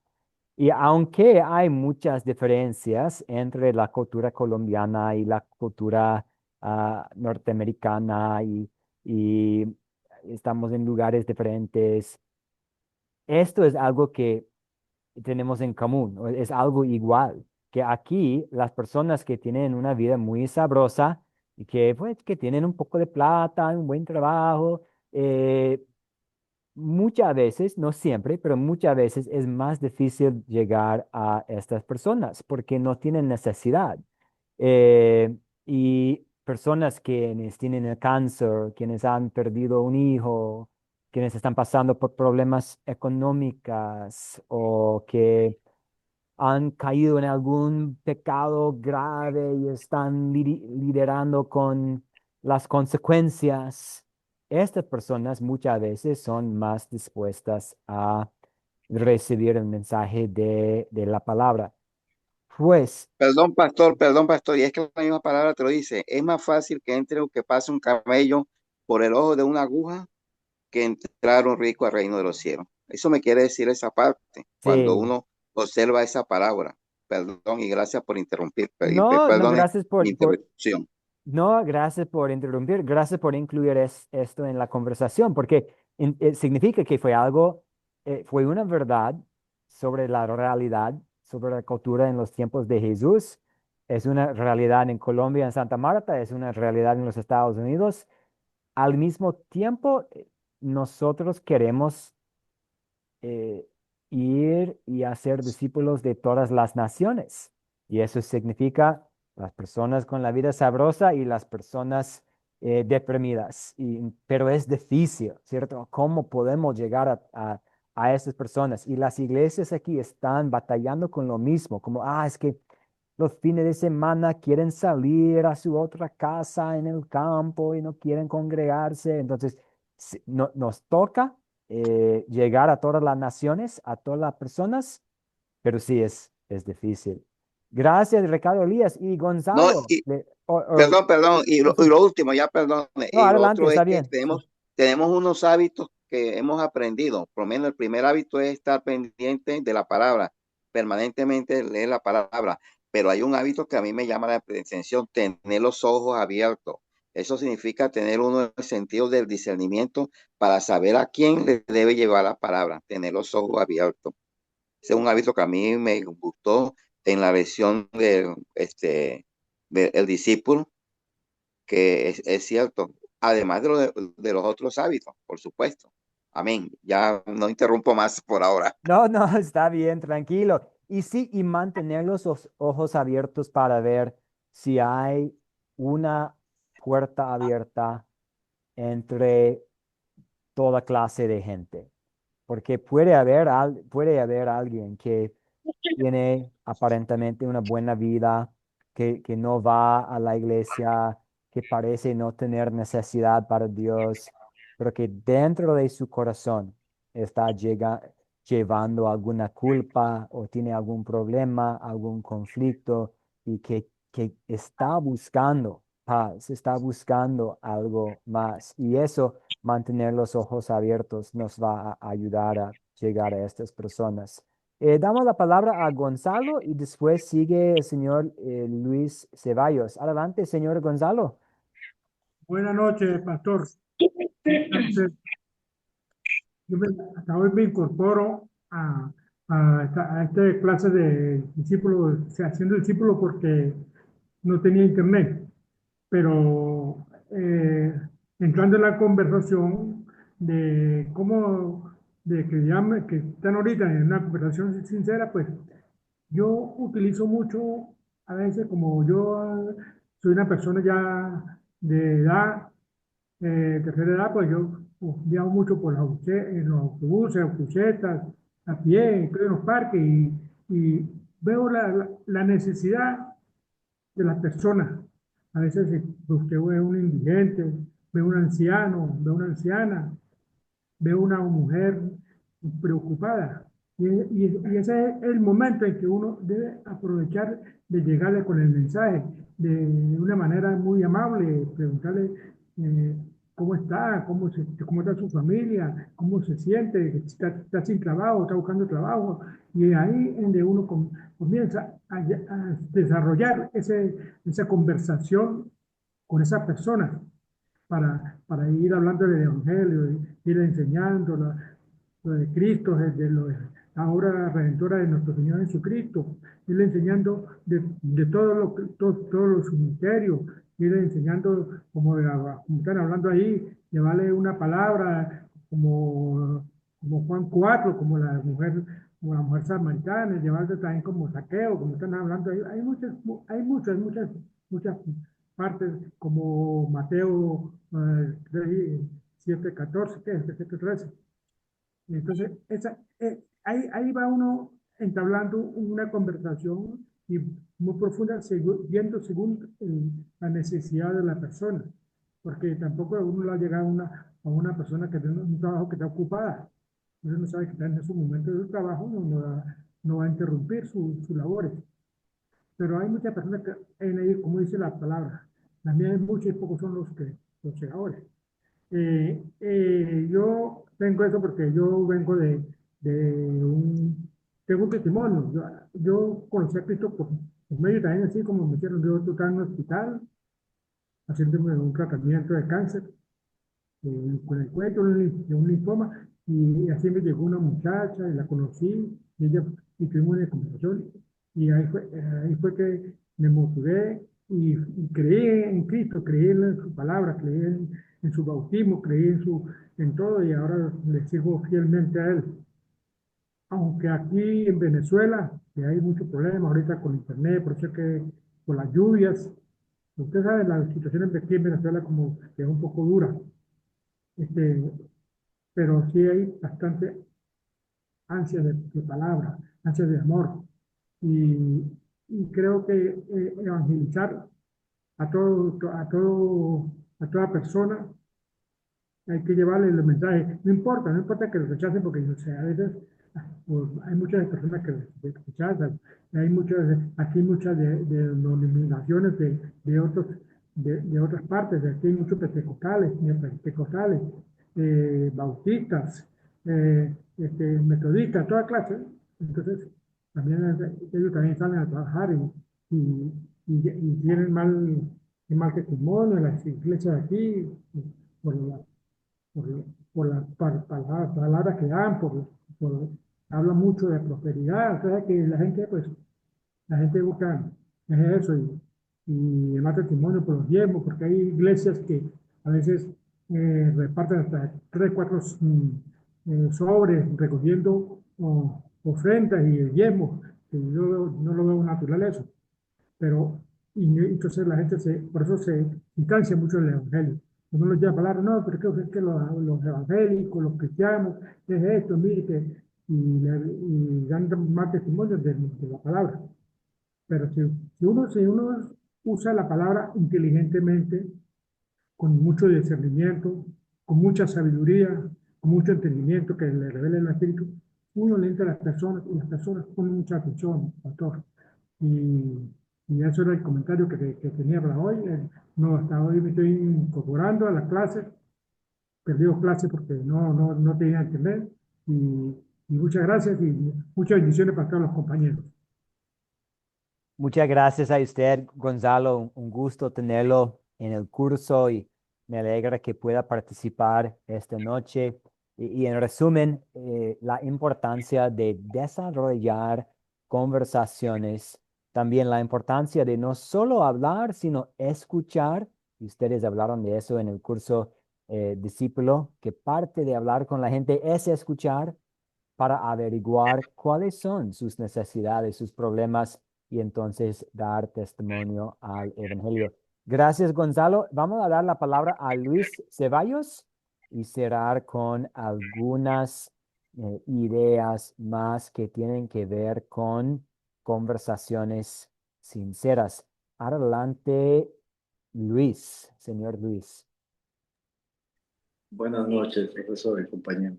Y aunque hay muchas diferencias entre la cultura colombiana y la cultura norteamericana y estamos en lugares diferentes, esto es algo que tenemos en común, o es algo igual, que aquí las personas que tienen una vida muy sabrosa y que, pues, que tienen un poco de plata, un buen trabajo, muchas veces, no siempre, pero muchas veces es más difícil llegar a estas personas porque no tienen necesidad. Eh, y personas quienes tienen el cáncer, quienes han perdido un hijo, quienes están pasando por problemas económicos o que han caído en algún pecado grave y están liderando con las consecuencias. Estas personas muchas veces son más dispuestas a recibir el mensaje de la palabra. Pues Perdón, pastor, y es que la misma palabra te lo dice. Es más fácil que entre o que pase un camello por el ojo de una aguja que entrar un rico al reino de los cielos. Eso me quiere decir esa parte, cuando sí, uno observa esa palabra. Perdón y gracias por interrumpir. no, no, Perdone gracias mi interrupción. no, gracias por interrumpir, gracias por incluir esto en la conversación, porque significa que fue algo, fue una verdad sobre la realidad, sobre la cultura en los tiempos de Jesús, es una realidad en Colombia, en Santa Marta, es una realidad en los Estados Unidos. Al mismo tiempo, nosotros queremos eh, ir y hacer discípulos de todas las naciones. Y eso significa las personas con la vida sabrosa y las personas deprimidas. Pero es difícil, ¿cierto? ¿Cómo podemos llegar a esas personas? Y las iglesias aquí están batallando con lo mismo, como, es que los fines de semana quieren salir a su otra casa en el campo y no quieren congregarse. Entonces, nos toca llegar a todas las naciones, a todas las personas, pero sí es difícil. Gracias, Ricardo Elías y No, Gonzalo. y perdón, Sí. y lo último, ya perdón, No, y lo adelante, otro está es que bien. Sí. tenemos unos hábitos que hemos aprendido. Por lo menos el primer hábito es estar pendiente de la palabra, permanentemente leer la palabra, pero hay un hábito que a mí me llama la atención, tener los ojos abiertos. Eso significa tener uno el sentido del discernimiento para saber a quién le debe llevar la palabra, tener los ojos abiertos. Ese es un hábito que a mí me gustó en la lección de el discípulo, que es cierto, además de los otros hábitos, por supuesto. Amén. Ya no interrumpo más por ahora. No, no, está bien, tranquilo. Y sí, y mantener los ojos abiertos para ver si hay una puerta abierta entre toda clase de gente. Porque puede haber alguien que tiene aparentemente una buena vida, que no va a la iglesia, que parece no tener necesidad para Dios, pero que dentro de su corazón está llevando alguna culpa o tiene algún problema, algún conflicto y que está buscando paz, está buscando algo más. Y eso, mantener los ojos abiertos, nos va a ayudar a llegar a estas personas. Damos la palabra a Gonzalo y después sigue el señor Luis Ceballos. Adelante, señor Gonzalo. Buenas noches, pastor. Entonces, hasta hoy me incorporo a esta clase de discípulos, o sea, haciendo discípulos porque no tenía internet, pero entrando en la conversación de cómo, de que ya que están ahorita en una conversación sincera, pues yo utilizo mucho, a veces como yo soy una persona ya de edad, tercera edad, pues yo viajo mucho por en los autobuses, autobusetas, a pie, estoy en los parques y veo la necesidad de las personas. A veces usted ve un indigente, ve un anciano, ve una anciana, veo una mujer preocupada. Y ese es el momento en que uno debe aprovechar de llegarle con el mensaje de una manera muy amable, preguntarle eh, cómo está, cómo está su familia, cómo se siente, está sin trabajo, está buscando trabajo. Y ahí es donde uno comienza a desarrollar esa conversación con esa persona para ir hablando del Evangelio, ir enseñando lo de Cristo, la obra redentora de nuestro Señor Jesucristo, ir enseñando de todos los ministerios, ir enseñando, como están hablando ahí, llevarle una palabra como Juan 4 como la mujer samaritana, llevarle también como Saqueo, como están hablando ahí. Muchas partes como Mateo 7, 14, ¿qué es? 7, 13. Entonces, ahí va uno entablando una conversación y muy profunda, viendo según la necesidad de la persona, porque tampoco uno le ha llegado a una persona que tiene un trabajo que está ocupada. Uno no sabe que está en su momento de trabajo, no va a interrumpir sus labores. Pero hay muchas personas que, como dice la palabra, también hay muchos y pocos son los llegadores. Yo tengo eso porque yo vengo tengo un testimonio. Yo conocí a Cristo por medio también, así como me hicieron. Yo estaba en un hospital haciéndome un tratamiento de cáncer con el cuento de un linfoma, y así me llegó una muchacha y la conocí y tuvimos una conversación, y ahí fue que me motivé y creí en Cristo, creí en su palabra, creí en su bautismo, creí en todo, y ahora le sigo fielmente a Él. Aunque aquí en Venezuela, que hay muchos problemas ahorita con internet, por eso es que con las lluvias, usted sabe, la situación de aquí en Venezuela como que es un poco dura. Este, pero sí hay bastante ansia de palabra, ansia de amor. Y, y creo que evangelizar a toda persona hay que llevarle el mensaje. No importa que lo rechacen, porque o sea, a veces pues, hay muchas personas que rechazan. Hay muchas, aquí muchas de denominaciones de otras partes. Aquí hay muchos pentecostales, bautistas, metodistas, toda clase. Entonces, también ellos también salen a trabajar y tienen mal testimonio en las iglesias de aquí, por la, por las palabras que dan, habla mucho de prosperidad, o sea que la gente busca es eso y el mal testimonio por los diezmos, porque hay iglesias que a veces reparten hasta tres, cuatro sobres recogiendo ofrendas y diezmos, que yo no lo veo natural eso, pero entonces la gente por eso se distancia mucho del evangelio. Uno les llama palabra, no, pero es que los evangélicos, los cristianos, es esto, mire, y dan más testimonio de la palabra. Pero si uno usa la palabra inteligentemente, con mucho discernimiento, con mucha sabiduría, con mucho entendimiento que le revela el Espíritu, uno le entra a las personas y las personas ponen mucha atención, pastor. Y eso era el comentario que tenía para hoy. No, hasta hoy me estoy incorporando a las clases, perdí dos clases porque no tenía internet. Y muchas gracias y muchas bendiciones para todos los compañeros. Muchas gracias a usted, Gonzalo. Un gusto tenerlo en el curso y me alegra que pueda participar esta noche. Y en resumen, la importancia de desarrollar conversaciones, también la importancia de no solo hablar, sino escuchar. Y ustedes hablaron de eso en el curso discípulo, que parte de hablar con la gente es escuchar para averiguar cuáles son sus necesidades, sus problemas y entonces dar testimonio al Evangelio. Gracias, Gonzalo. Vamos a dar la palabra a Luis Ceballos y cerrar con algunas ideas más que tienen que ver con conversaciones sinceras. Adelante, Luis, señor Luis. Buenas noches, profesor y compañero.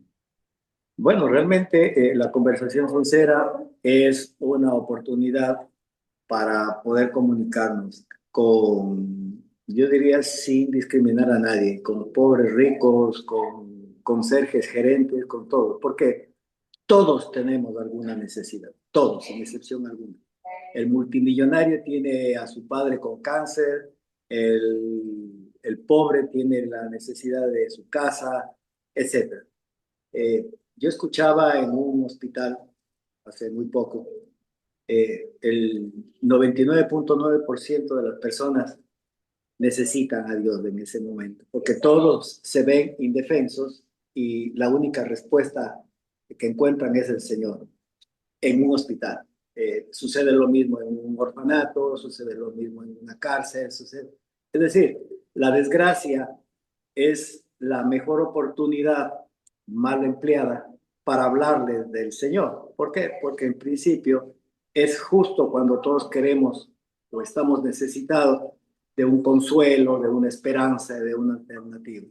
Bueno, realmente la conversación sincera es una oportunidad para poder comunicarnos yo diría, sin discriminar a nadie, con pobres, ricos, con conserjes, gerentes, con todos, porque todos tenemos alguna necesidad, todos, sin excepción alguna. El multimillonario tiene a su padre con cáncer, el pobre tiene la necesidad de su casa, etc. Yo escuchaba en un hospital hace muy poco, el 99.9% de las personas necesitan a Dios en ese momento, porque todos se ven indefensos y la única respuesta que encuentran es el Señor en un hospital. Sucede lo mismo en un orfanato, sucede lo mismo en una cárcel, Es decir, la desgracia es la mejor oportunidad mal empleada para hablarles del Señor. ¿Por qué? Porque en principio es justo cuando todos queremos o estamos necesitados de un consuelo, de una esperanza, de una alternativa.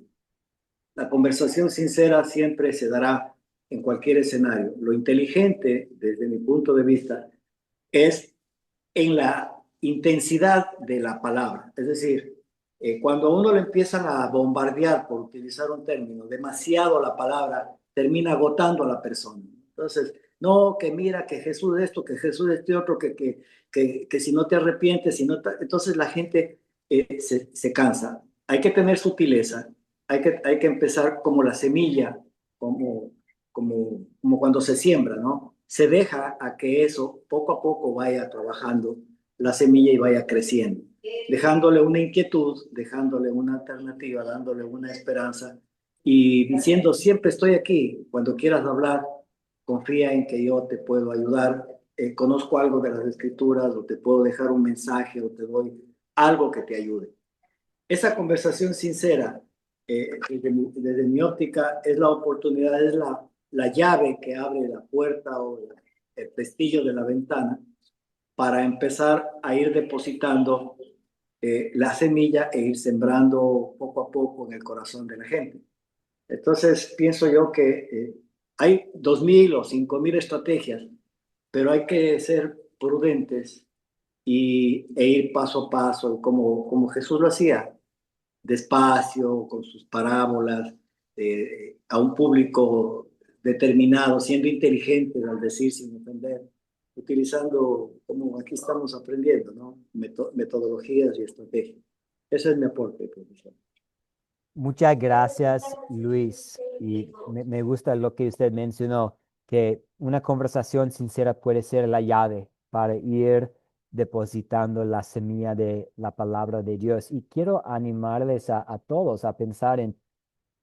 La conversación sincera siempre se dará en cualquier escenario. Lo inteligente, desde mi punto de vista, es en la intensidad de la palabra. Es decir, cuando a uno le empiezan a bombardear, por utilizar un término, demasiado la palabra, termina agotando a la persona. Entonces, no, que mira, que Jesús esto, que Jesús este otro, que si no te arrepientes, entonces la gente se cansa. Hay que tener sutileza, hay que empezar como la semilla, como cuando se siembra, ¿no? Se deja a que eso poco a poco vaya trabajando la semilla y vaya creciendo, dejándole una inquietud, dejándole una alternativa, dándole una esperanza y diciendo siempre estoy aquí, cuando quieras hablar, confía en que yo te puedo ayudar, conozco algo de las escrituras o te puedo dejar un mensaje o te doy algo que te ayude. Esa conversación sincera, desde mi óptica, es la oportunidad, es la llave que abre la puerta o el pestillo de la ventana para empezar a ir depositando la semilla e ir sembrando poco a poco en el corazón de la gente. Entonces, pienso yo que hay 2.000 o 5.000 estrategias, pero hay que ser prudentes e ir paso a paso, como Jesús lo hacía, despacio, con sus parábolas, a un público determinado, siendo inteligentes al decir sin ofender, utilizando, como aquí estamos aprendiendo, ¿no? Metodologías y estrategias. Ese es mi aporte, profesor. Muchas gracias, Luis. Y me gusta lo que usted mencionó, que una conversación sincera puede ser la llave para ir depositando la semilla de la palabra de Dios. Y quiero animarles a todos a pensar en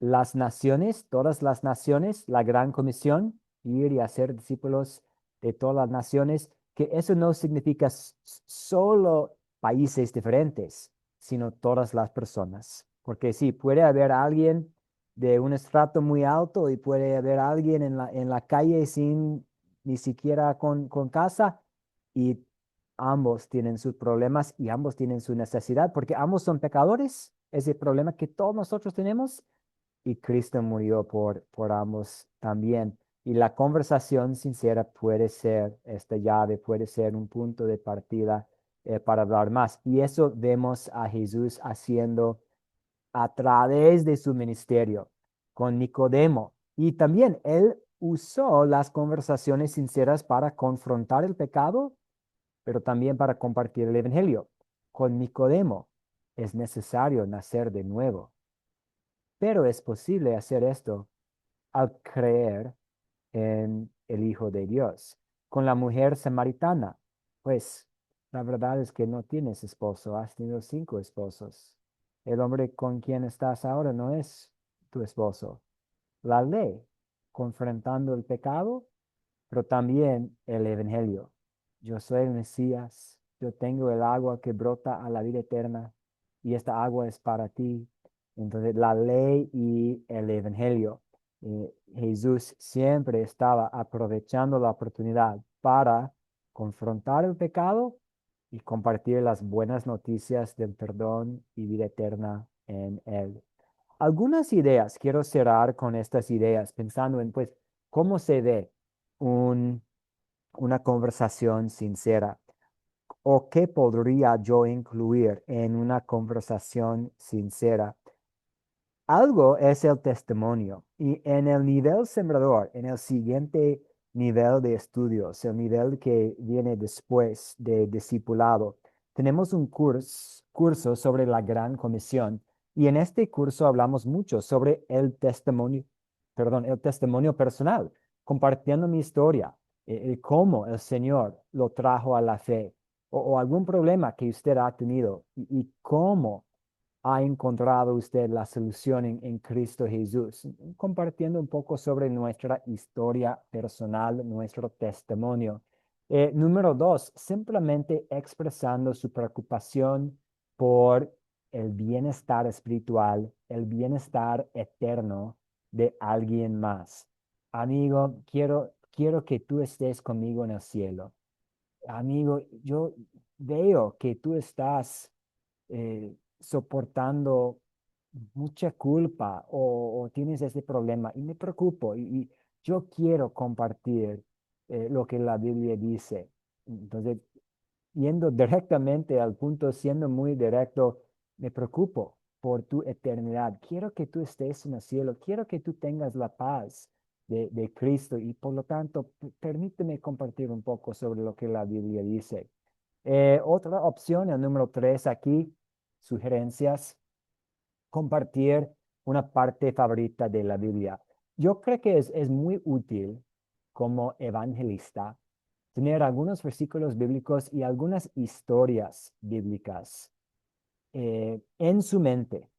las naciones, todas las naciones, la gran comisión, ir y hacer discípulos de todas las naciones, que eso no significa solo países diferentes, sino todas las personas. Porque sí, puede haber alguien de un estrato muy alto y puede haber alguien en la calle sin ni siquiera con casa y ambos tienen sus problemas y ambos tienen su necesidad porque ambos son pecadores. Es el problema que todos nosotros tenemos y Cristo murió por ambos también. Y la conversación sincera puede ser esta llave, puede ser un punto de partida para hablar más. Y eso vemos a Jesús haciendo a través de su ministerio con Nicodemo. Y también él usó las conversaciones sinceras para confrontar el pecado, pero también para compartir el evangelio. Con Nicodemo es necesario nacer de nuevo. Pero es posible hacer esto al creer en el Hijo de Dios. Con la mujer samaritana, pues la verdad es que no tienes esposo, has tenido 5 esposos. El hombre con quien estás ahora no es tu esposo. La ley, confrontando el pecado, pero también el Evangelio. Yo soy el Mesías, yo tengo el agua que brota a la vida eterna y esta agua es para ti. Entonces, la ley y el Evangelio. Jesús siempre estaba aprovechando la oportunidad para confrontar el pecado y compartir las buenas noticias del perdón y vida eterna en él. Algunas ideas, quiero cerrar con estas ideas, pensando en, pues, cómo se ve un, una conversación sincera o qué podría yo incluir en una conversación sincera. Algo es el testimonio y en el nivel sembrador, en el siguiente nivel de estudios, el nivel que viene después de discipulado, tenemos un curso sobre la Gran Comisión y en este curso hablamos mucho sobre el testimonio, perdón, el testimonio personal, compartiendo mi historia, cómo el Señor lo trajo a la fe o algún problema que usted ha tenido y cómo ha encontrado usted la solución en Cristo Jesús, compartiendo un poco sobre nuestra historia personal, nuestro testimonio. Número 2, simplemente expresando su preocupación por el bienestar espiritual, el bienestar eterno de alguien más. Amigo, quiero que tú estés conmigo en el cielo. Amigo, yo veo que tú estás soportando mucha culpa o tienes ese problema y me preocupo y yo quiero compartir lo que la Biblia dice. Entonces, yendo directamente al punto, siendo muy directo, me preocupo por tu eternidad. Quiero que tú estés en el cielo, quiero que tú tengas la paz de Cristo y por lo tanto, permíteme compartir un poco sobre lo que la Biblia dice. Otra opción, el número 3 aquí, sugerencias, compartir una parte favorita de la Biblia. Yo creo que es muy útil como evangelista tener algunos versículos bíblicos y algunas historias bíblicas en su mente,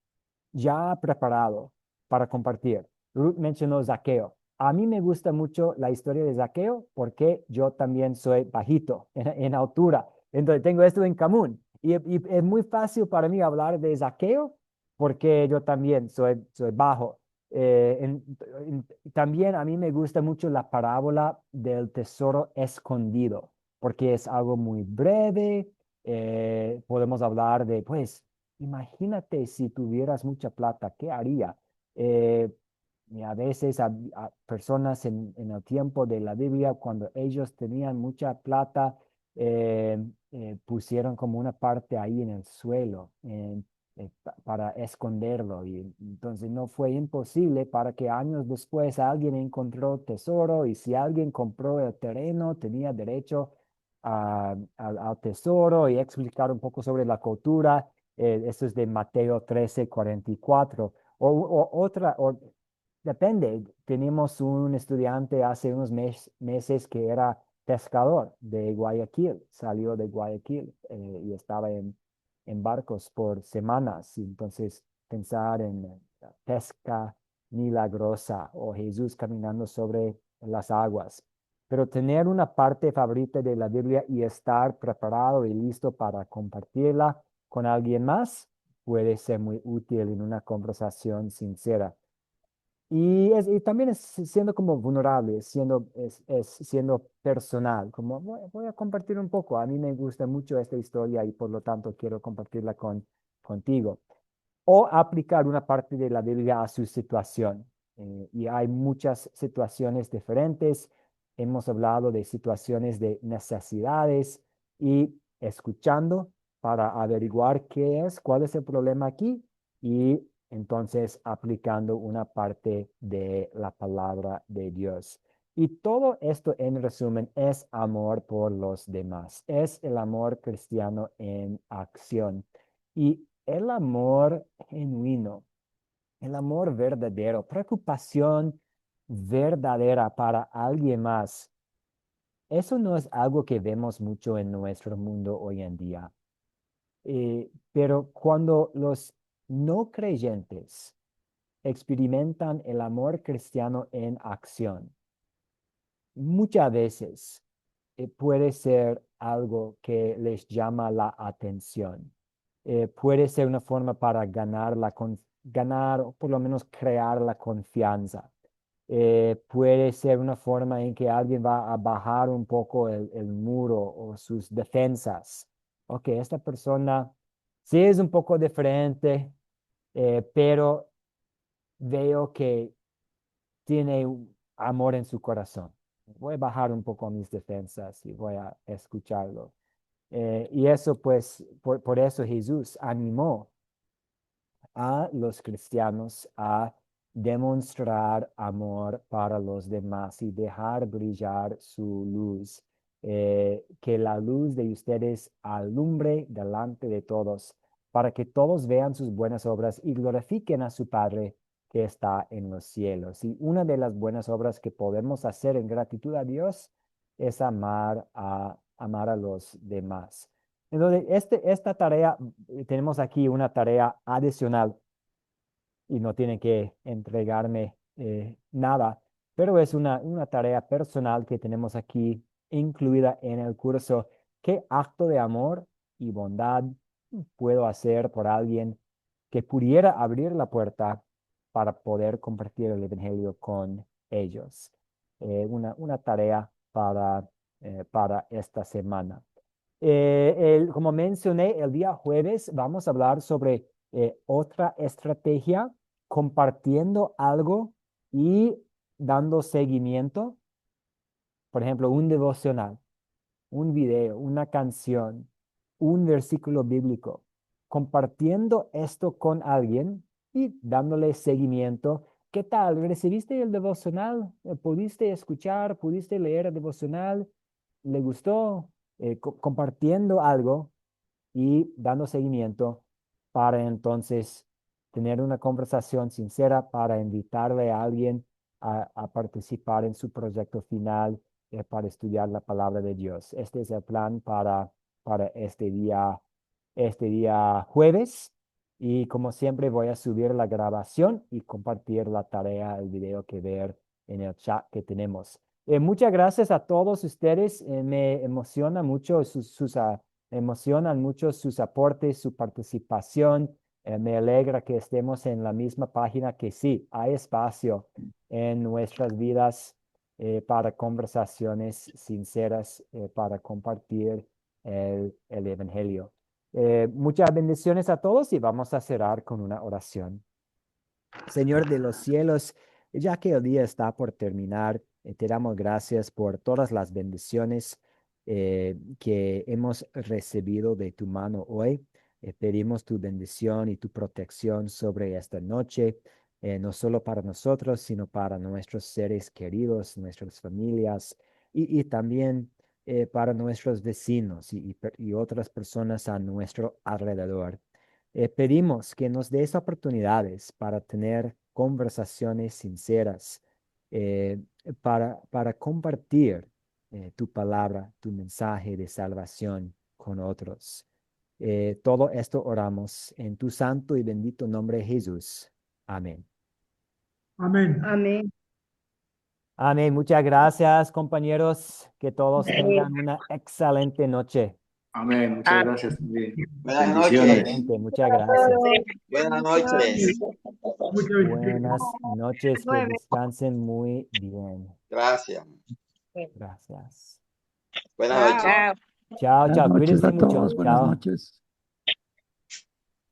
ya preparado para compartir. Ruth mencionó Zaqueo. A mí me gusta mucho la historia de Zaqueo porque yo también soy bajito en altura. Entonces tengo esto en común. Y es muy fácil para mí hablar de Zaqueo porque yo también soy bajo. También a mí me gusta mucho la parábola del tesoro escondido porque es algo muy breve. Podemos hablar de, pues, imagínate si tuvieras mucha plata, ¿qué haría? Eh, Y a veces a personas en el tiempo de la Biblia, cuando ellos tenían mucha plata, pusieron como una parte ahí en el suelo para esconderlo. Y entonces no fue imposible para que años después alguien encontró tesoro y si alguien compró el terreno, tenía derecho al tesoro y explicar un poco sobre la cultura. Eso es de Mateo 13:44. Depende, tenemos un estudiante hace unos meses que era pescador de Guayaquil, salió de Guayaquil y estaba en barcos por semanas. Y entonces pensar en pesca milagrosa o Jesús caminando sobre las aguas. Pero tener una parte favorita de la Biblia y estar preparado y listo para compartirla con alguien más puede ser muy útil en una conversación sincera. Y también es siendo como vulnerable, es siendo personal, como voy a compartir un poco. A mí me gusta mucho esta historia y por lo tanto quiero compartirla contigo. O aplicar una parte de la Biblia a su situación. Y hay muchas situaciones diferentes. Hemos hablado de situaciones de necesidades y escuchando para averiguar cuál es el problema aquí y entonces aplicando una parte de la palabra de Dios. Y todo esto en resumen es amor por los demás, es el amor cristiano en acción. Y el amor genuino, el amor verdadero, preocupación verdadera para alguien más, eso no es algo que vemos mucho en nuestro mundo hoy en día. Pero cuando los no creyentes experimentan el amor cristiano en acción, muchas veces puede ser algo que les llama la atención. Puede ser una forma para ganar o por lo menos crear la confianza. Puede ser una forma en que alguien va a bajar un poco el muro o sus defensas. Ok, esta persona sí es un poco diferente, pero veo que tiene un amor en su corazón. Voy a bajar un poco mis defensas y voy a escucharlo. Y eso pues, por eso Jesús animó a los cristianos a demostrar amor para los demás y dejar brillar su luz. Que la luz de ustedes alumbre delante de todos, para que todos vean sus buenas obras y glorifiquen a su Padre que está en los cielos. Y una de las buenas obras que podemos hacer en gratitud a Dios es amar a los demás. Entonces, esta tarea, tenemos aquí una tarea adicional y no tienen que entregarme nada, pero es una tarea personal que tenemos aquí incluida en el curso. ¿Qué acto de amor y bondad puedo hacer por alguien que pudiera abrir la puerta para poder compartir el Evangelio con ellos? Una tarea para esta semana. Como mencioné, el día jueves vamos a hablar sobre otra estrategia, compartiendo algo y dando seguimiento. Por ejemplo, un devocional, un video, una canción, un versículo bíblico. Compartiendo esto con alguien y dándole seguimiento. ¿Qué tal? ¿Recibiste el devocional? ¿Pudiste escuchar? ¿Pudiste leer el devocional? ¿Le gustó? Compartiendo algo y dando seguimiento para entonces tener una conversación sincera para invitarle a alguien a participar en su proyecto final para estudiar la palabra de Dios. Este es el plan para este día jueves. Y como siempre voy a subir la grabación y compartir la tarea, el video que ver en el chat que tenemos. Muchas gracias a todos ustedes. Me emociona mucho emocionan mucho sus aportes, su participación. Me alegra que estemos en la misma página, que sí, hay espacio en nuestras vidas para conversaciones sinceras, para compartir el Evangelio. Muchas bendiciones a todos y vamos a cerrar con una oración. Señor de los cielos, Ya que el día está por terminar, te damos gracias por todas las bendiciones que hemos recibido de tu mano hoy. Pedimos tu bendición y tu protección sobre esta noche, no solo para nosotros, sino para nuestros seres queridos, nuestras familias y también para nuestros vecinos y otras personas a nuestro alrededor. Pedimos que nos des oportunidades para tener conversaciones sinceras, eh, para compartir tu palabra, tu mensaje de salvación con otros. Todo esto oramos en tu santo y bendito nombre, Jesús. Amén. Amén. Amén. Amén. Muchas gracias, compañeros. Que todos tengan una excelente noche. Amén. Muchas gracias también. Buenas Bendiciones. Excelente, muchas gracias. Buenas noches. Muchas bendiciones. Buenas noches, que Nueve. descansen muy bien. Gracias. Gracias. Buenas noches. Chao. Chao, Buenas chao. noches Cuídense a mucho. todos, buenas Chao. noches.